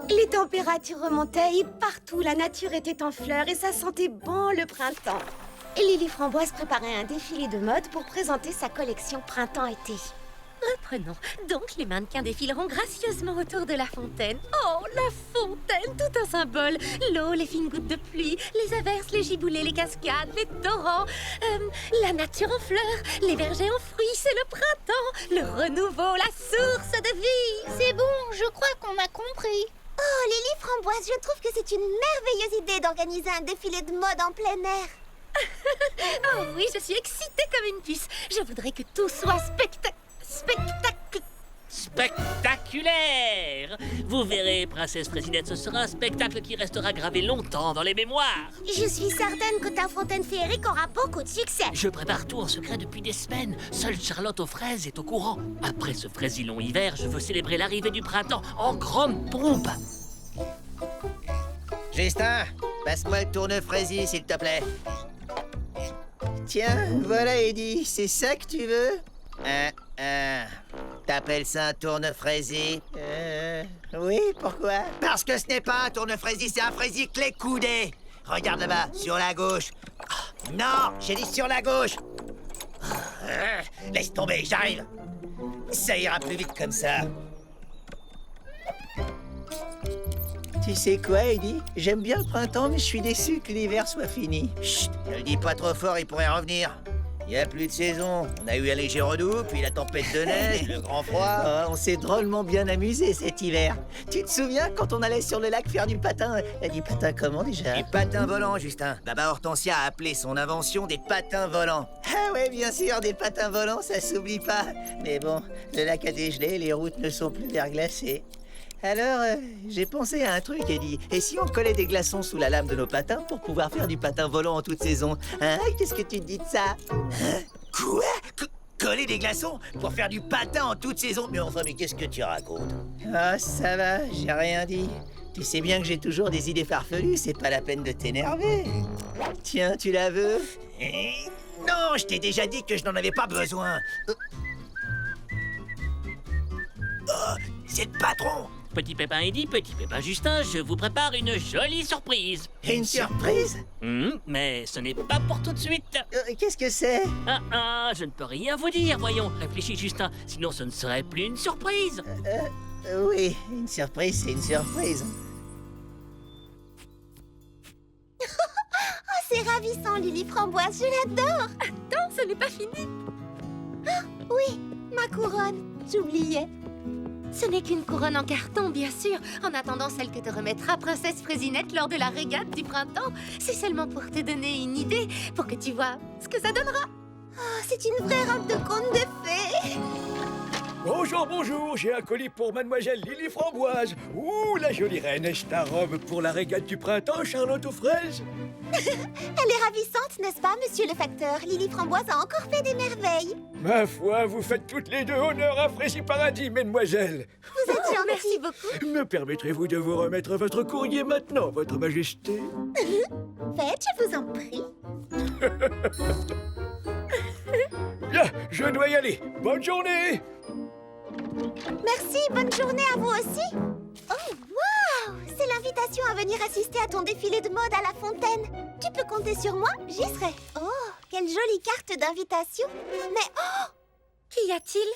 Les températures remontaient et partout la nature était en fleurs et ça sentait bon le printemps. Et Lily Framboise préparait un défilé de mode pour présenter sa collection printemps-été. Reprenons. Donc les mannequins défileront gracieusement autour de la fontaine. Oh, la fontaine, tout un symbole. L'eau, les fines gouttes de pluie, les averses, les giboulées, les cascades, les torrents, la nature en fleurs, les vergers en fruits, c'est le printemps, le renouveau, la source de vie. C'est bon, je crois qu'on a compris. Oh, Lily Framboise, je trouve que c'est une merveilleuse idée d'organiser un défilé de mode en plein air. Oh oui, je suis excitée comme une puce. Je voudrais que tout soit Spectaculaire! Vous verrez, princesse présidente, ce sera un spectacle qui restera gravé longtemps dans les mémoires. Je suis certaine que ta fontaine féerique aura beaucoup de succès. Je prépare tout en secret depuis des semaines. Seule Charlotte aux fraises est au courant. Après ce fraisi long hiver, je veux célébrer l'arrivée du printemps en grande pompe. Justin, passe-moi le tourne-fraisier, s'il te plaît. Tiens, voilà Eddie, c'est ça que tu veux? T'appelles ça un tourne-fraisier? Oui, pourquoi? Parce que ce n'est pas un tourne-fraisier, c'est un fraisier clé coudé. Regarde là-bas, sur la gauche. Non, j'ai dit sur la gauche. Laisse tomber, j'arrive. Ça ira plus vite comme ça. Tu sais quoi, Eddie? J'aime bien le printemps, mais je suis déçu que l'hiver soit fini. Chut, ne le dis pas trop fort, il pourrait revenir. Il n'y a plus de saison. On a eu un léger redoux, puis la tempête de neige, le grand froid. Oh, on s'est drôlement bien amusé cet hiver. Tu te souviens quand on allait sur le lac faire du patin? Du patin comment déjà? Du patin volant, Justin. Baba Hortensia a appelé son invention des patins volants. Ah ouais, bien sûr, des patins volants, ça s'oublie pas. Mais bon, le lac a dégelé, les routes ne sont plus verglacées. Alors, j'ai pensé à un truc, Eddie. Et si on collait des glaçons sous la lame de nos patins pour pouvoir faire du patin volant en toute saison? Hein? Qu'est-ce que tu te dis de ça? Hein? Quoi? Coller des glaçons pour faire du patin en toute saison? Mais enfin, mais qu'est-ce que tu racontes? Ah, ça va, j'ai rien dit. Tu sais bien que j'ai toujours des idées farfelues, c'est pas la peine de t'énerver. Tiens, tu la veux? Non, je t'ai déjà dit que je n'en avais pas besoin. Oh, c'est le patron. Petit Pépin Eddy, Petit Pépin Justin, je vous prépare une jolie surprise. Une surprise? Mais ce n'est pas pour tout de suite. Qu'est-ce que c'est? Je ne peux rien vous dire, voyons. Réfléchis, Justin, sinon ce ne serait plus une surprise. Oui, une surprise, c'est une surprise. Oh, c'est ravissant, Lily Framboise, je l'adore. Attends, ce n'est pas fini. Oui, ma couronne, j'oubliais. Ce n'est qu'une couronne en carton, bien sûr. En attendant celle que te remettra Princesse Fraisinette lors de la régate du printemps. C'est seulement pour te donner une idée, pour que tu vois ce que ça donnera. Oh, c'est une vraie robe de conte de fées. Bonjour, bonjour, j'ai un colis pour mademoiselle Lily Framboise. Ouh, la jolie reine, est-ce ta robe pour la régate du printemps, Charlotte aux fraises? Elle est ravissante, n'est-ce pas, monsieur le facteur? Lily Framboise a encore fait des merveilles. Ma foi, vous faites toutes les deux honneur à Fraisi Paradis, mesdemoiselles. Vous êtes gentille. Merci beaucoup. Me permettrez-vous de vous remettre votre courrier maintenant, votre majesté? Faites, je vous en prie. Là, je dois y aller. Bonne journée. Merci, bonne journée à vous aussi. Oh, waouh! C'est l'invitation à venir assister à ton défilé de mode à la fontaine. Tu peux compter sur moi, j'y serai. Oh, quelle jolie carte d'invitation. Mais, oh! Qu'y a-t-il?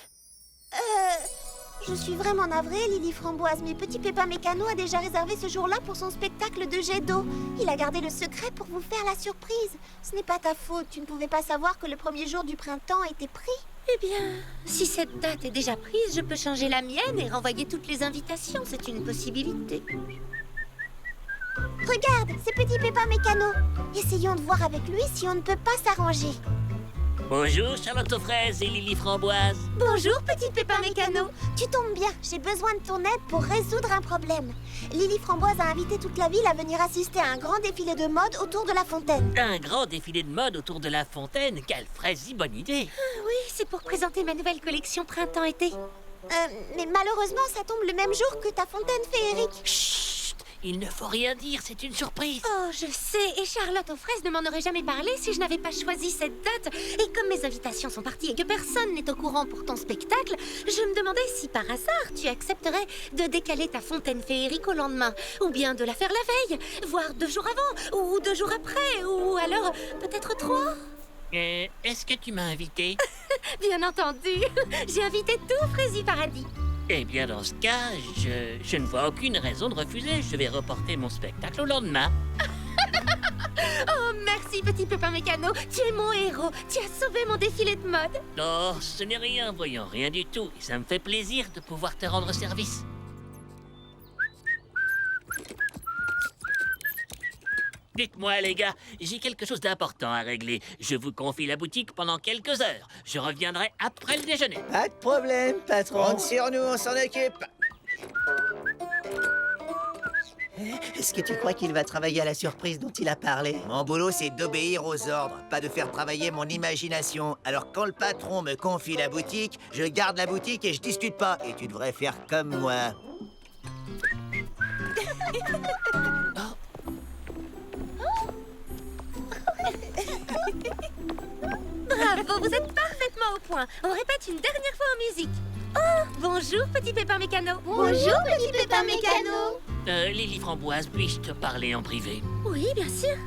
Je suis vraiment navrée, Lily Framboise, mais Petit Pépin Mécano a déjà réservé ce jour-là pour son spectacle de jet d'eau. Il a gardé le secret pour vous faire la surprise. Ce n'est pas ta faute, tu ne pouvais pas savoir que le premier jour du printemps était pris. Eh bien, si cette date est déjà prise, je peux changer la mienne et renvoyer toutes les invitations. C'est une possibilité. Regarde, c'est Petit Pépin Mécano. Essayons de voir avec lui si on ne peut pas s'arranger. Bonjour, Charlotte aux fraises et Lily Framboise. Bonjour, Petit Pépin Mécano. Tu tombes bien, j'ai besoin de ton aide pour résoudre un problème. Lily Framboise a invité toute la ville à venir assister à un grand défilé de mode autour de la fontaine. Un grand défilé de mode autour de la fontaine. Quelle fraise bonne idée. Oui, c'est pour présenter ma nouvelle collection printemps-été. Mais malheureusement, ça tombe le même jour que ta fontaine féerique. Chut, il ne faut rien dire, c'est une surprise. Oh, je sais, et Charlotte aux fraises ne m'en aurait jamais parlé si je n'avais pas choisi cette date. Et comme mes invitations sont parties et que personne n'est au courant pour ton spectacle, je me demandais si par hasard tu accepterais de décaler ta fontaine féerique au lendemain, ou bien de la faire la veille, voire 2 jours avant, ou 2 jours après, ou alors peut-être 3. Est-ce que tu m'as invité? Bien entendu, j'ai invité tout Fraisi Paradis. Eh bien, dans ce cas, je ne vois aucune raison de refuser. Je vais reporter mon spectacle au lendemain. Oh, merci Petit Pépin Mécano, tu es mon héros, tu as sauvé mon défilé de mode. Oh, ce n'est rien, voyons, rien du tout. Et ça me fait plaisir de pouvoir te rendre service. Dites-moi, les gars, j'ai quelque chose d'important à régler. Je vous confie la boutique pendant quelques heures. Je reviendrai après le déjeuner. Pas de problème, patron. Compte sur nous, on s'en occupe. Est-ce que tu crois qu'il va travailler à la surprise dont il a parlé? Mon boulot, c'est d'obéir aux ordres, pas de faire travailler mon imagination. Alors quand le patron me confie la boutique, je garde la boutique et je discute pas. Et tu devrais faire comme moi. Bravo, vous êtes parfaitement au point. On répète une dernière fois en musique. Oh, bonjour Petit Pépin Mécano. Bonjour, Petit Pépin Mécano. Lily Framboise, puis-je te parler en privé? Oui, bien sûr.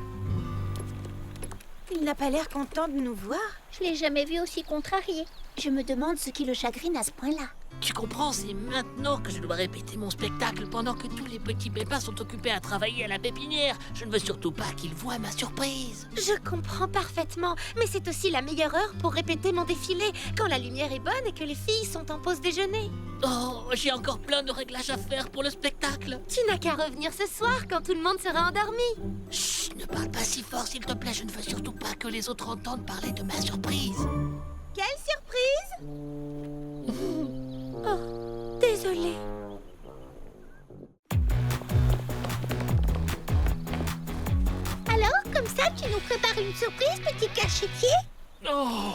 Il n'a pas l'air content de nous voir. Je l'ai jamais vu aussi contrarié. Je me demande ce qui le chagrine à ce point-là. Tu comprends, c'est maintenant que je dois répéter mon spectacle pendant que tous les petits pépins sont occupés à travailler à la pépinière. Je ne veux surtout pas qu'ils voient ma surprise. Je comprends parfaitement, mais c'est aussi la meilleure heure pour répéter mon défilé, quand la lumière est bonne et que les filles sont en pause déjeuner. Oh, j'ai encore plein de réglages à faire pour le spectacle. Tu n'as qu'à revenir ce soir quand tout le monde sera endormi. Chut, ne parle pas si fort, s'il te plaît. Je ne veux surtout pas que les autres entendent parler de ma surprise. Quelle surprise! Oh, désolée. Alors, comme ça, tu nous prépares une surprise, petit cachetier? Oh.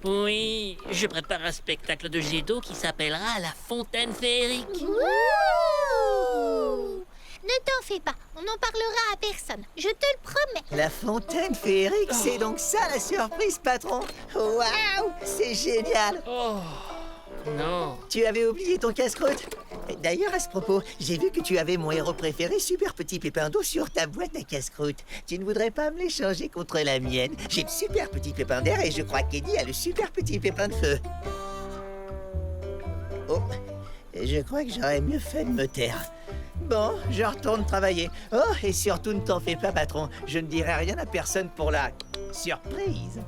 Oui, je prépare un spectacle de jet d'eau qui s'appellera La Fontaine Féerique. Ouh! Ne t'en fais pas, on n'en parlera à personne, je te le promets. La fontaine féerique, c'est donc ça la surprise, patron. Waouh, c'est génial. Oh, non. Tu avais oublié ton casse-croûte. D'ailleurs, à ce propos, j'ai vu que tu avais mon héros préféré, Super Petit Pépin d'eau, sur ta boîte à casse-croûte. Tu ne voudrais pas me l'échanger contre la mienne? J'ai le Super Petit Pépin d'air et je crois qu'Eddie a le Super Petit Pépin de feu. Oh, je crois que j'aurais mieux fait de me taire. Bon, je retourne travailler. Oh, et surtout, ne t'en fais pas, patron. Je ne dirai rien à personne pour la surprise.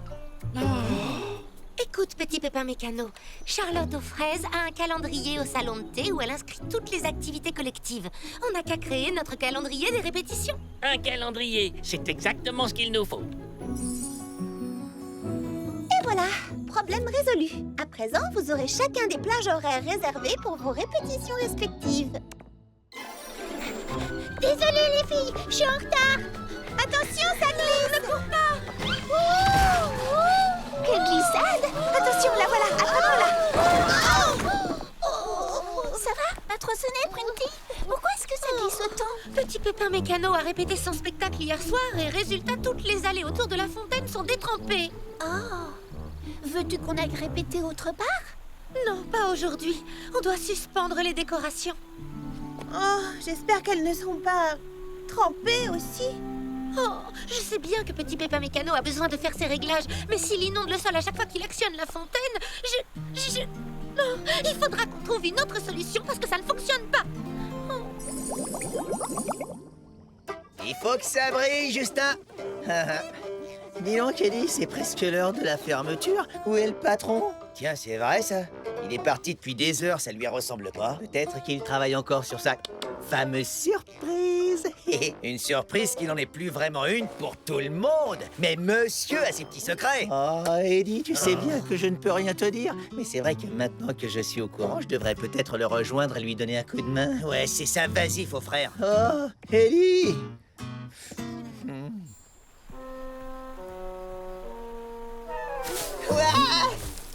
Écoute, petit Pépin Mécano, Charlotte aux fraises a un calendrier au salon de thé où elle inscrit toutes les activités collectives. On n'a qu'à créer notre calendrier des répétitions. Un calendrier, c'est exactement ce qu'il nous faut. Et voilà, problème résolu. À présent, vous aurez chacun des plages horaires réservées pour vos répétitions respectives. Désolée les filles, je suis en retard. Attention, ça glisse. Ne cours pas. Quelle glissade. Attention, la voilà, attrape-la. Ça va? Pas trop sonné, Printy? Pourquoi est-ce que ça glisse autant? Petit Pépin Mécano a répété son spectacle hier soir et résultat, toutes les allées autour de la fontaine sont détrempées. Oh. Veux-tu qu'on aille répéter autre part? Non, pas aujourd'hui. On doit suspendre les décorations. Oh, j'espère qu'elles ne seront pas trempées aussi. Oh, je sais bien que Petit Pépin Mécano a besoin de faire ses réglages, mais s'il inonde le sol à chaque fois qu'il actionne la fontaine, Non, il faudra qu'on trouve une autre solution parce que ça ne fonctionne pas. Il faut que ça brille, Justin. Dis donc, Eddie, c'est presque l'heure de la fermeture. Où est le patron? Tiens, c'est vrai, ça. Il est parti depuis des heures, ça lui ressemble pas. Peut-être qu'il travaille encore sur sa fameuse surprise. Une surprise qui n'en est plus vraiment une pour tout le monde. Mais monsieur a ses petits secrets. Oh, Eddie, tu sais bien que je ne peux rien te dire. Mais c'est vrai que maintenant que je suis au courant, je devrais peut-être le rejoindre et lui donner un coup de main. Ouais, c'est ça, vas-y, faux frère. Oh, Eddie!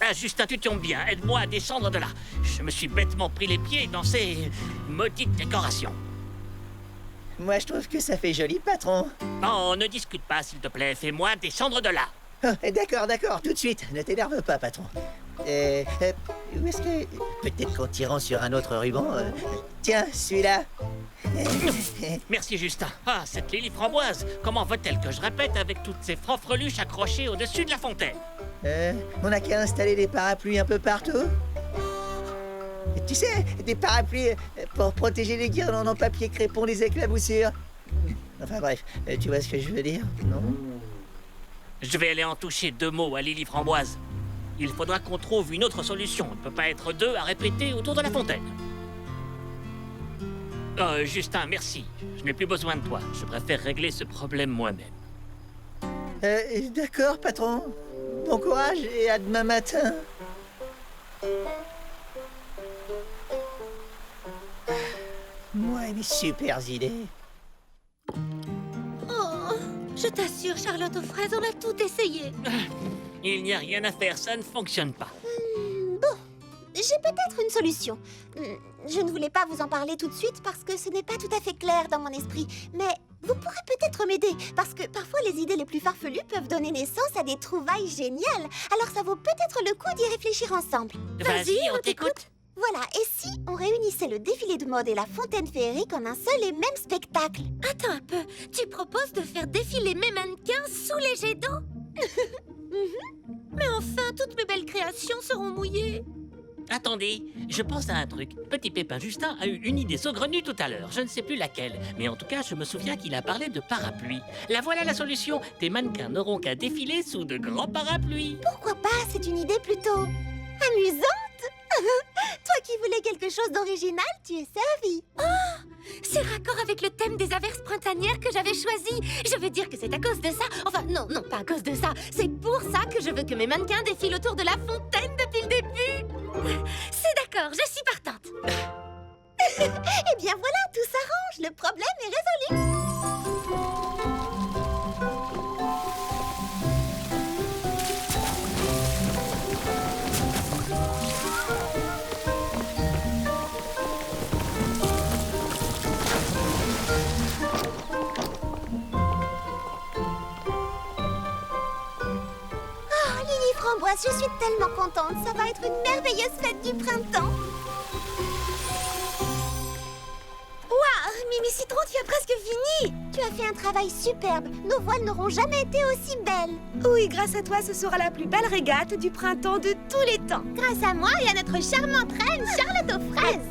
Ah, Justin, tu tombes bien. Aide-moi à descendre de là. Je me suis bêtement pris les pieds dans ces maudites décorations. Moi, je trouve que ça fait joli, patron. Non, ne discute pas, s'il te plaît. Fais-moi descendre de là. Oh, d'accord, tout de suite. Ne t'énerve pas, patron. Où est-ce que... Peut-être qu'en tirant sur un autre ruban... Tiens, celui-là. Merci, Justin. Ah, cette Lily Framboise. Comment veut-elle que je répète avec toutes ces fanfreluches accrochées au-dessus de la fontaine? On n'a qu'à installer des parapluies un peu partout. Tu sais, des parapluies pour protéger les guirlandes en papier crépon des éclaboussures. Enfin bref, tu vois ce que je veux dire, non? Je vais aller en toucher 2 mots à Lily Framboise. Il faudra qu'on trouve une autre solution. On ne peut pas être 2 à répéter autour de la fontaine. Justin, merci. Je n'ai plus besoin de toi. Je préfère régler ce problème moi-même. D'accord, patron. Bon courage et à demain matin. Moi et mes super idées. Oh, je t'assure, Charlotte aux fraises, on a tout essayé. Il n'y a rien à faire, ça ne fonctionne pas. Bon, j'ai peut-être une solution. Je ne voulais pas vous en parler tout de suite parce que ce n'est pas tout à fait clair dans mon esprit. Mais vous pourrez peut-être m'aider parce que parfois les idées les plus farfelues peuvent donner naissance à des trouvailles géniales. Alors ça vaut peut-être le coup d'y réfléchir ensemble. Vas-y, on t'écoute. Voilà, et si on réunissait le défilé de mode et la fontaine féerique en un seul et même spectacle? Attends un peu, tu proposes de faire défiler mes mannequins sous les jets d'eau? Mais enfin, toutes mes belles créations seront mouillées. Attendez, je pense à un truc. Petit Pépin Justin a eu une idée saugrenue tout à l'heure. Je ne sais plus laquelle. Mais en tout cas, je me souviens qu'il a parlé de parapluie. La voilà la solution. Tes mannequins n'auront qu'à défiler sous de grands parapluies. Pourquoi pas? C'est une idée plutôt amusante. Toi qui voulais quelque chose d'original, tu es servi. Oh, c'est raccord avec le thème des averses printanières que j'avais choisi. Je veux dire que c'est à cause de ça. Enfin, non, pas à cause de ça. C'est pour ça que je veux que mes mannequins défilent autour de la fontaine depuis le début. C'est d'accord, je suis partante. Eh bien voilà, tout s'arrange. Le problème est résolu. je suis tellement contente. Ça va être une merveilleuse fête du printemps. Waouh, Mimi Citron, tu as presque fini. Tu as fait un travail superbe. Nos voiles n'auront jamais été aussi belles. Oui, grâce à toi, ce sera la plus belle régate du printemps de tous les temps. Grâce à moi et à notre charmante reine, Charlotte aux fraises.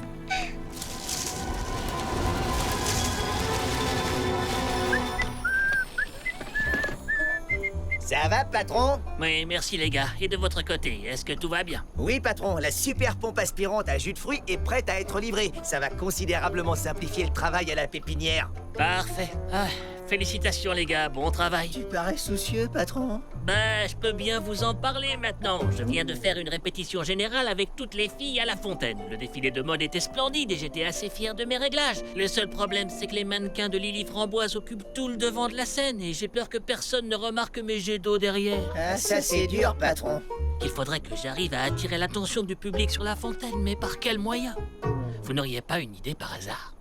Ça va, patron? Oui, merci les gars. Et de votre côté, est-ce que tout va bien? Oui, patron, la super pompe aspirante à jus de fruits est prête à être livrée. Ça va considérablement simplifier le travail à la pépinière. Parfait. Ah, félicitations les gars, bon travail. Tu parais soucieux, patron. Ben, je peux bien vous en parler maintenant. Je viens de faire une répétition générale avec toutes les filles à la fontaine. Le défilé de mode était splendide et j'étais assez fier de mes réglages. Le seul problème, c'est que les mannequins de Lily Framboise occupent tout le devant de la scène et j'ai peur que personne ne remarque mes jets d'eau derrière. Ah, ça c'est dur, patron. Il faudrait que j'arrive à attirer l'attention du public sur la fontaine, mais par quel moyen? Vous n'auriez pas une idée par hasard?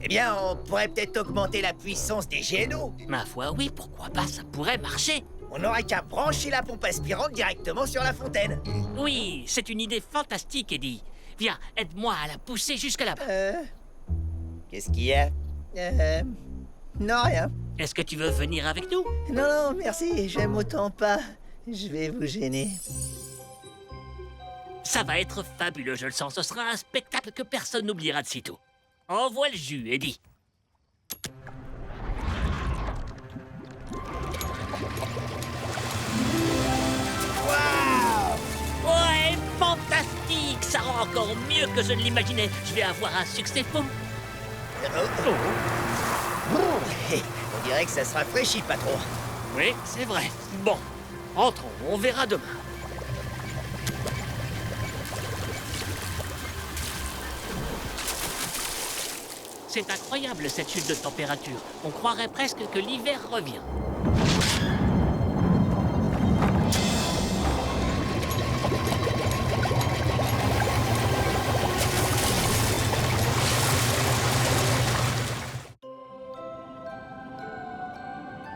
Eh bien, on pourrait peut-être augmenter la puissance des jets d'eau. Ma foi, oui, pourquoi pas, ça pourrait marcher. On n'aurait qu'à brancher la pompe aspirante directement sur la fontaine. Oui, c'est une idée fantastique, Eddie. Viens, aide-moi à la pousser jusque là-bas. Qu'est-ce qu'il y a? Non, rien. Est-ce que tu veux venir avec nous? Non, non, merci, j'aime autant pas. Je vais vous gêner. Ça va être fabuleux, je le sens. Ce sera un spectacle que personne n'oubliera de sitôt. Envoie le jus, Eddie. Ouais, fantastique! Ça rend encore mieux que je ne l'imaginais. Je vais avoir un succès fou. On dirait que ça se rafraîchit, patron. Oui, c'est vrai. Bon, entrons, on verra demain. C'est incroyable cette chute de température. On croirait presque que l'hiver revient.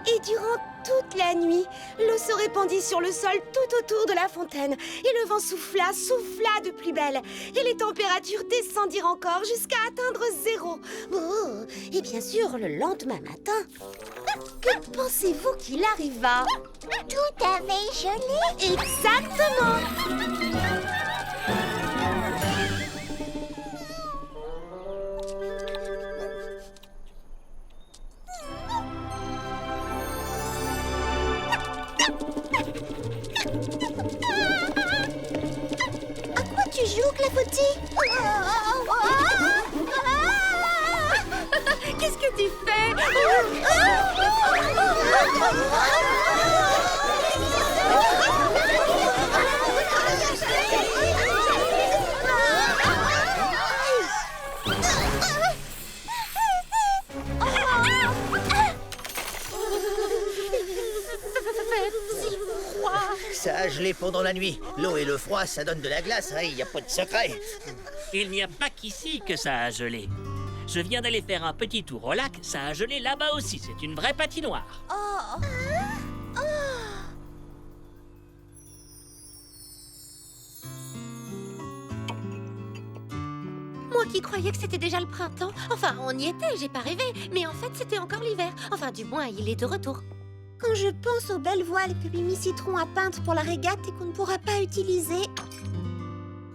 Et durant toute la nuit, l'eau se répandit sur le sol tout autour de la fontaine. Et le vent souffla de plus belle. Et les températures descendirent encore jusqu'à atteindre 0. Oh, et bien sûr, le lendemain matin, que pensez-vous qu'il arriva? Tout avait gelé. Exactement! À quoi tu joues, Clafoutis? Qu'est-ce que tu fais? Ça a gelé pendant la nuit. L'eau et le froid, ça donne de la glace, il n'y a pas de secret. Il n'y a pas qu'ici que ça a gelé. Je viens d'aller faire un petit tour au lac, ça a gelé là-bas aussi. C'est une vraie patinoire. Moi qui croyais que c'était déjà le printemps. Enfin, on y était, j'ai pas rêvé. Mais en fait, c'était encore l'hiver. Enfin, du moins, il est de retour. Quand je pense aux belles voiles que Mimi Citron a peintes pour la régate et qu'on ne pourra pas utiliser...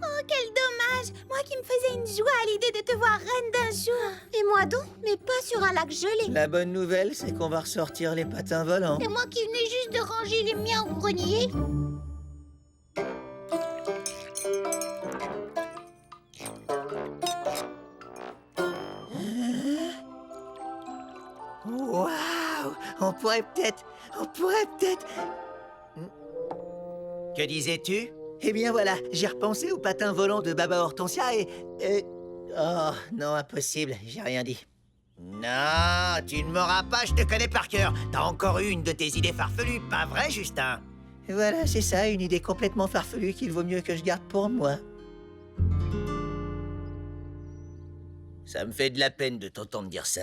Oh, quel dommage! Moi qui me faisais une joie à l'idée de te voir reine d'un jour. Et moi donc, mais pas sur un lac gelé. La bonne nouvelle, c'est qu'on va ressortir les patins volants. Et moi qui venais juste de ranger les miens au grenier. Waouh! On pourrait peut-être... Que disais-tu? Eh bien voilà, j'ai repensé aux patins volants de Baba Hortensia et... Oh, non, impossible, j'ai rien dit. Non, tu ne m'auras pas, je te connais par cœur. T'as encore eu une de tes idées farfelues, pas vrai, Justin? Voilà, c'est ça, une idée complètement farfelue qu'il vaut mieux que je garde pour moi. Ça me fait de la peine de t'entendre dire ça.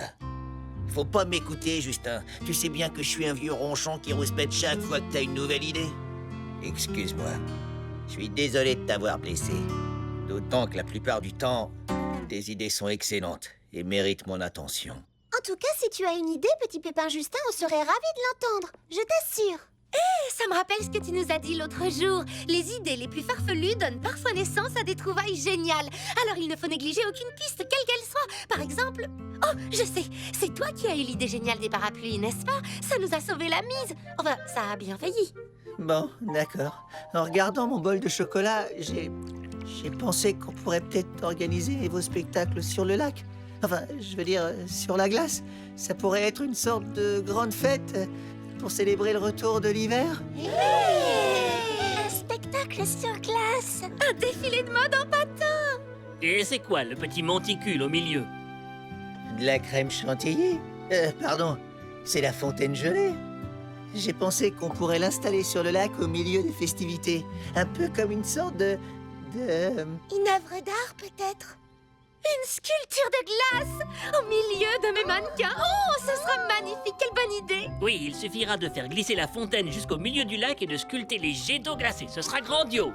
Faut pas m'écouter, Justin. Tu sais bien que je suis un vieux ronchon qui rouspète chaque fois que t'as une nouvelle idée. Excuse-moi. Je suis désolé de t'avoir blessé. D'autant que la plupart du temps, tes idées sont excellentes et méritent mon attention. En tout cas, si tu as une idée, petit Pépin Justin, on serait ravis de l'entendre. Je t'assure. Ça me rappelle ce que tu nous as dit l'autre jour. Les idées les plus farfelues donnent parfois naissance à des trouvailles géniales. Alors il ne faut négliger aucune piste, quelle qu'elle soit. Par exemple... Oh, je sais, c'est toi qui as eu l'idée géniale des parapluies, n'est-ce pas? Ça nous a sauvé la mise. Enfin, ça a bien failli. Bon, d'accord. En regardant mon bol de chocolat, j'ai pensé qu'on pourrait peut-être organiser vos spectacles sur le lac. Enfin, je veux dire, sur la glace. Ça pourrait être une sorte de grande fête pour célébrer le retour de l'hiver. Un spectacle sur glace. Un défilé de mode en patin. Et c'est quoi le petit monticule au milieu? De la crème chantilly? Pardon, c'est la fontaine gelée. J'ai pensé qu'on pourrait l'installer sur le lac au milieu des festivités. Un peu comme une sorte de... Une œuvre d'art, peut-être? Une sculpture de glace au milieu de mes mannequins. Oh, ce sera magnifique, quelle bonne idée. Oui, il suffira de faire glisser la fontaine jusqu'au milieu du lac et de sculpter les jets d'eau glacée. Ce sera grandiose.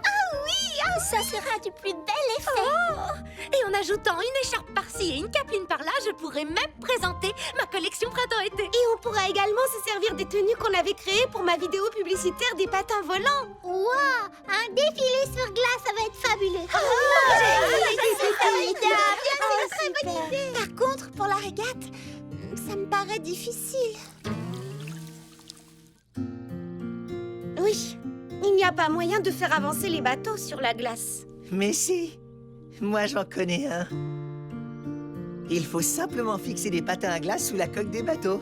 Ça sera du plus bel effet. Oh, et en ajoutant une écharpe par-ci et une capeline par-là, je pourrais même présenter ma collection printemps-été. Et on pourra également se servir des tenues qu'on avait créées pour ma vidéo publicitaire des patins volants. Waouh, un défilé sur glace, ça va être fabuleux. Par contre, pour la régate, ça me paraît difficile. Oui, il n'y a pas moyen de faire avancer les bateaux sur la glace. Mais si, moi j'en connais un. Il faut simplement fixer des patins à glace sous la coque des bateaux.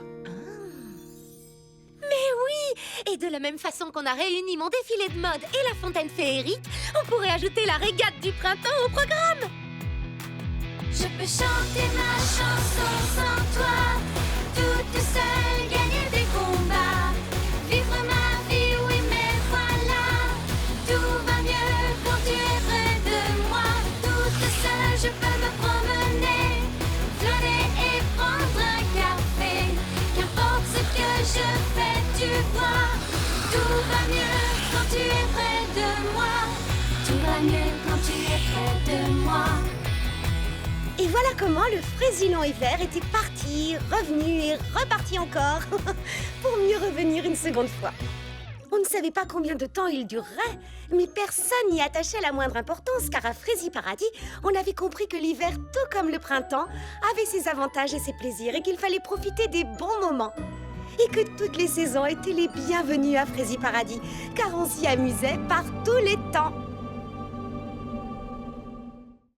Et de la même façon qu'on a réuni mon défilé de mode et la fontaine féerique, on pourrait ajouter la régate du printemps au programme. Je peux chanter ma chanson sans toi, toute seule gagner des combats, vivre ma vie, oui mais voilà, tout va mieux quand tu es près de moi. Toute seule je peux me promener, flâner et prendre un café, qu'importe ce que je fais, tu vois, tout va mieux quand tu es près de moi, tout va mieux quand tu es près de moi. Et voilà comment le Frésilon hiver était parti, revenu et reparti encore, pour mieux revenir une seconde fois. On ne savait pas combien de temps il durerait, mais personne n'y attachait la moindre importance, car à Fraisiparadis, on avait compris que l'hiver, tout comme le printemps, avait ses avantages et ses plaisirs, et qu'il fallait profiter des bons moments. Et que toutes les saisons étaient les bienvenues à Fraisiparadis, car on s'y amusait par tous les temps.